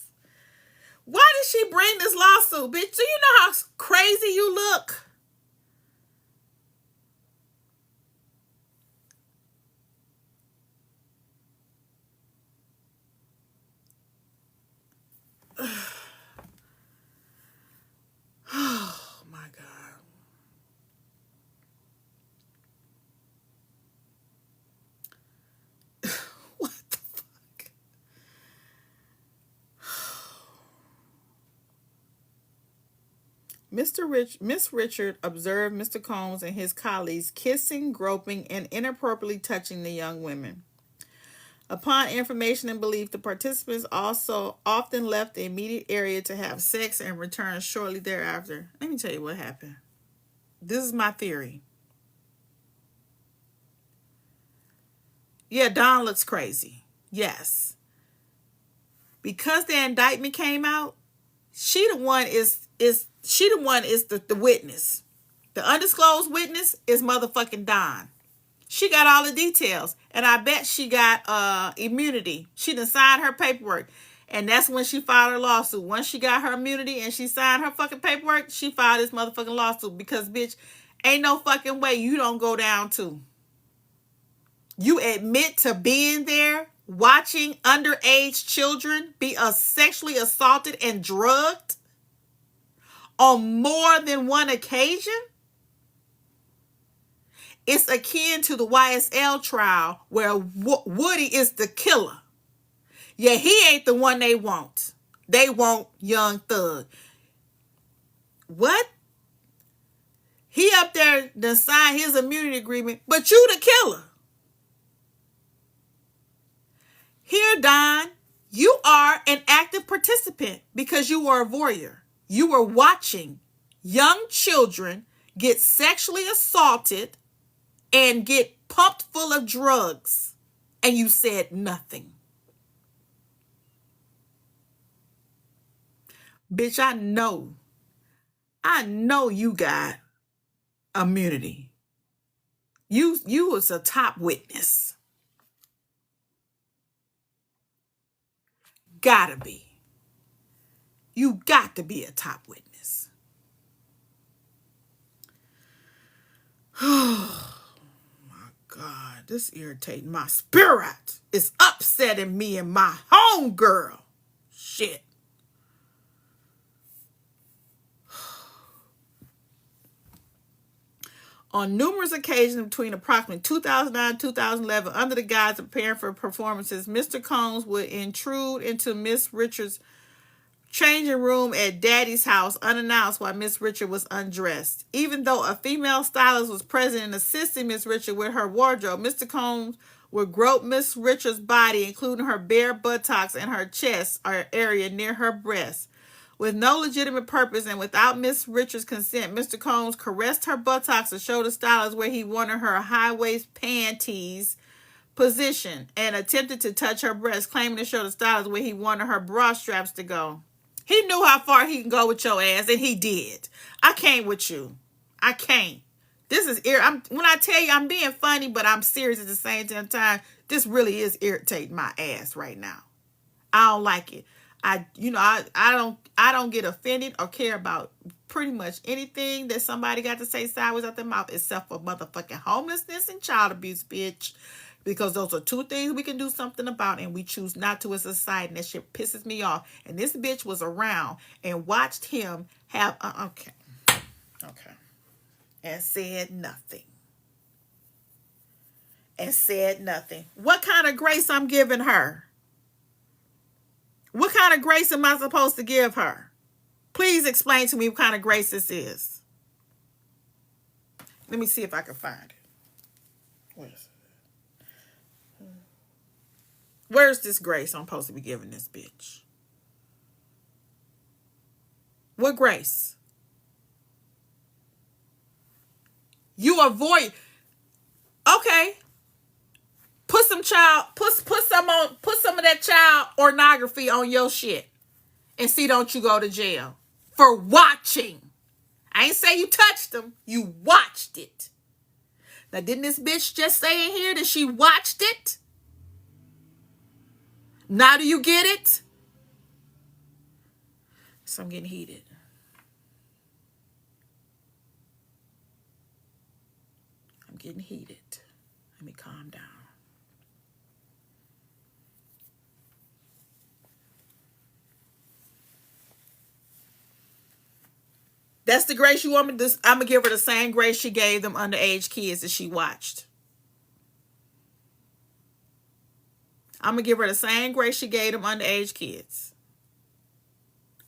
Why did she bring this lawsuit, bitch? Do you know how crazy you look? Oh my God. What the fuck? Miss Richard observed Mr. Combs and his colleagues kissing, groping, and inappropriately touching the young women. Upon information and belief, the participants also often left the immediate area to have sex and returned shortly thereafter. Let me tell you what happened. This is my theory. Yeah, Dawn looks crazy. Yes. Because the indictment came out, she the one is the witness. The undisclosed witness is motherfucking Dawn. She got all the details. And I bet she got immunity. She done signed her paperwork. And that's when she filed her lawsuit. Once she got her immunity and she signed her fucking paperwork, she filed this motherfucking lawsuit. Because, bitch, ain't no fucking way you don't go down too. You admit to being there, watching underage children be sexually assaulted and drugged on more than one occasion? It's akin to the YSL trial where Woody is the killer. Yeah, he ain't the one they want. They want Young Thug. What? He up there done signed his immunity agreement, but you the killer. Here, Don, you are an active participant because you were a voyeur. You were watching young children get sexually assaulted and get pumped full of drugs, and you said nothing. Bitch, I know you got immunity. You was a top witness. Gotta be. You got to be a top witness. Oh my God, this irritating my spirit. It's upsetting me and my homegirl. Shit. On numerous occasions between approximately 2009 and 2011, under the guise of preparing for performances, Mr. Combs would intrude into Miss Richards' changing room at Daddy's house unannounced while Miss Richard was undressed. Even though a female stylist was present and assisting Miss Richard with her wardrobe, Mr. Combs would grope Miss Richards' body, including her bare buttocks and her chest or area near her breast. With no legitimate purpose and without Miss Richards' consent, Mr. Combs caressed her buttocks to show the stylist where he wanted her high-waist panties position and attempted to touch her breast, claiming to show the stylist where he wanted her bra straps to go. He knew how far he can go with your ass, and he did. I can't with you. I can't. This is when I tell you I'm being funny, but I'm serious at the same time. This really is irritating my ass right now. I don't like it. I don't get offended or care about pretty much anything that somebody got to say sideways out their mouth, except for motherfucking homelessness and child abuse, bitch. Because those are two things we can do something about, and we choose not to as a society, and that shit pisses me off. And this bitch was around and watched him have okay, and said nothing. What kind of grace I'm giving her? What kind of grace am I supposed to give her? Please explain to me what kind of grace this is. Let me see if I can find it. Where is it? Where's this grace I'm supposed to be giving this bitch? What grace? You avoid. Okay. Put some of that child pornography on your shit. And see, don't you go to jail for watching. I ain't say you touched them. You watched it. Now, didn't this bitch just say in here that she watched it? Now do you get it? So I'm getting heated. Let me calm down. That's the grace you want me to. I'm going to give her the same grace she gave them underage kids that she watched. I'm going to give her the same grace she gave them underage kids.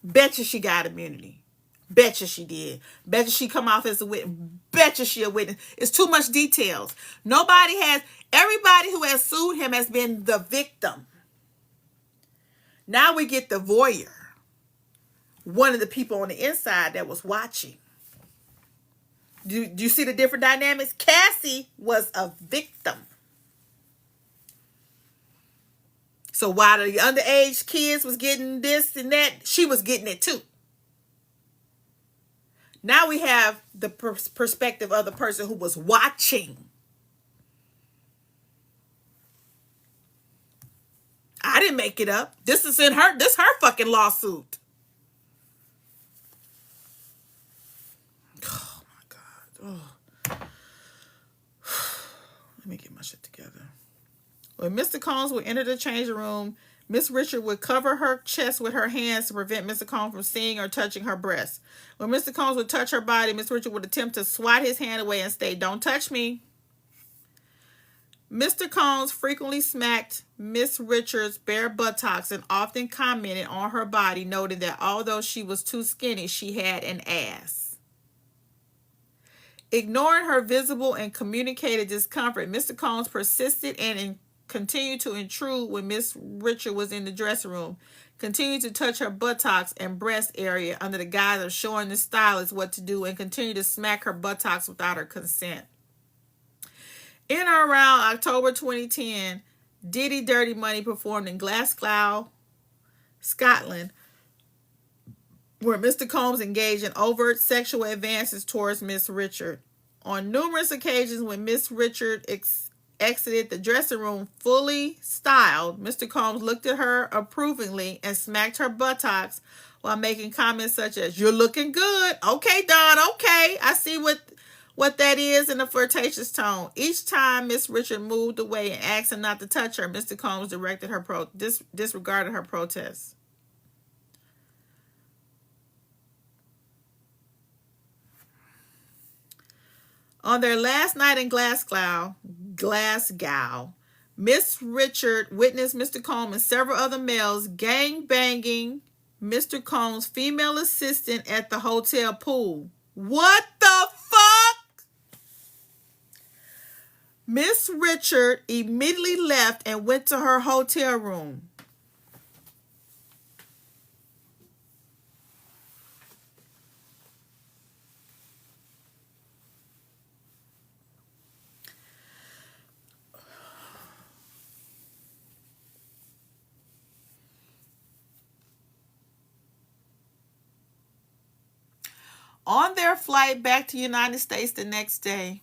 Betcha she got immunity. Betcha she did. Betcha she come off as a witness. Betcha she a witness. It's too much details. Everybody who has sued him has been the victim. Now we get the voyeur. One of the people on the inside that was watching. Do you see the different dynamics? Cassie was a victim. So while the underage kids was getting this and that, she was getting it too. Now we have the perspective of the person who was watching. I didn't make it up. This is her fucking lawsuit. Oh my God. Oh. Let me get my shit together. When Mr. Combs would enter the changing room, Miss Richard would cover her chest with her hands to prevent Mr. Combs from seeing or touching her breasts. When Mr. Combs would touch her body, Miss Richard would attempt to swat his hand away and say, "Don't touch me." Mr. Combs frequently smacked Miss Richards' bare buttocks and often commented on her body, noting that although she was too skinny, she had an ass. Ignoring her visible and communicated discomfort, Mr. Combs persisted and continued to intrude when Miss Richard was in the dressing room, continued to touch her buttocks and breast area under the guise of showing the stylist what to do, and continued to smack her buttocks without her consent. In or around October 2010, Diddy Dirty Money performed in Glasgow, Scotland, where Mr. Combs engaged in overt sexual advances towards Miss Richard. On numerous occasions when Miss Richard exited the dressing room fully styled, Mr. Combs looked at her approvingly and smacked her buttocks while making comments such as, "You're looking good. Okay, Don, okay. I see what that is," in a flirtatious tone. Each time Miss Richard moved away and asked him not to touch her, Mr. Combs disregarded her protests. On their last night in Glasgow, Miss Richard witnessed Mr. Combs and several other males gang-banging Mr. Combs' female assistant at the hotel pool. What the fuck? Miss Richard immediately left and went to her hotel room. On their flight back to the United States the next day,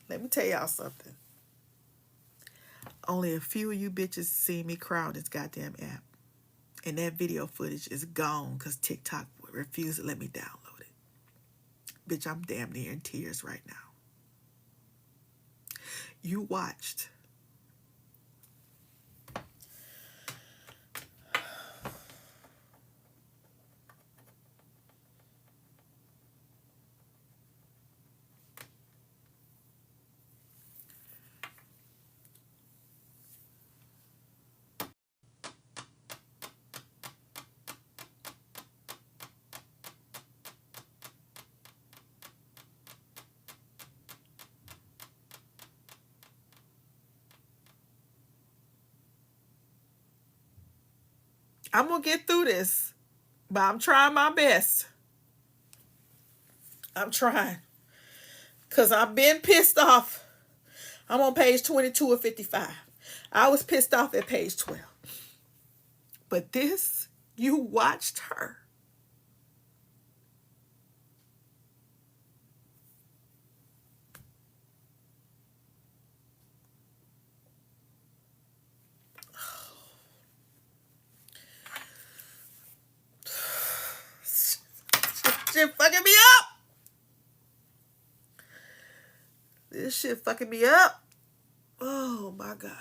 let me tell y'all something. Only a few of you bitches see me cry on this goddamn app. And that video footage is gone because TikTok refused to let me download it. Bitch, I'm damn near in tears right now. You watched. I'm going to get through this, but I'm trying my best. I'm trying. Because I've been pissed off. I'm on page 22 of 55. I was pissed off at page 12. But this, you watched her. Shit fucking me up. This shit fucking me up. Oh my God.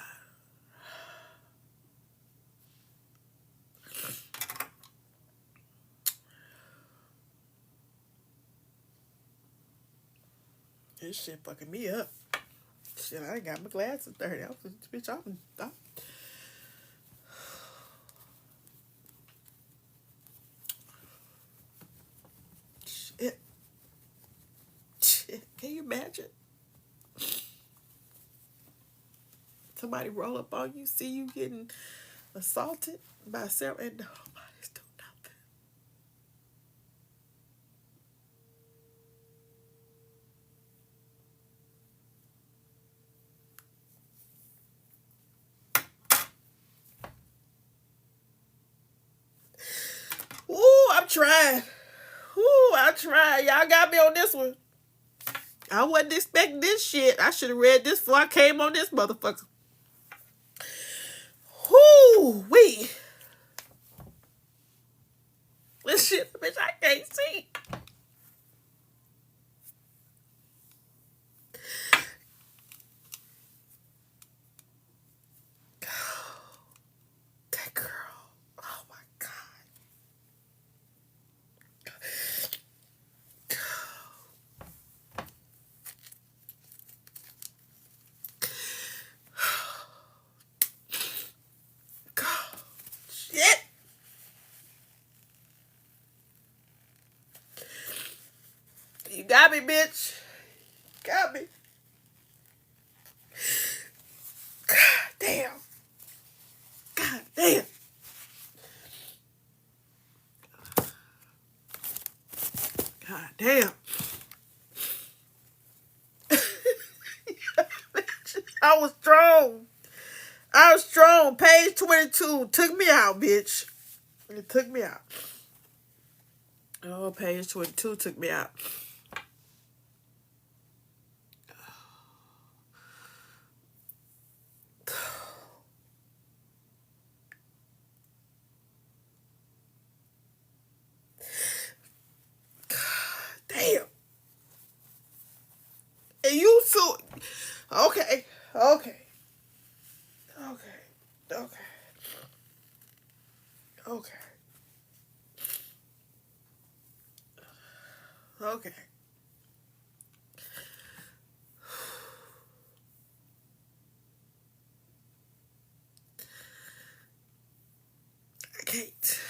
This shit fucking me up. Shit, I ain't got my glasses 30. Bitch, I'm shit. Shit. Can you imagine? Somebody roll up on you, see you getting assaulted by several, and nobody's doing nothing. Ooh, I'm trying. Ooh, I'm trying. Y'all got me on this one. I wasn't expecting this shit. I should have read this before I came on this motherfucker. Whoo, wee. This shit, bitch, I can't see. That girl. Oh my God. Shit. You got me, bitch. Got me. God damn. God damn. God damn. I was strong. I was strong. Page 22 took me out, bitch. It took me out. Oh, page 22 took me out. Damn. And you so okay. Okay. Okay. I can't.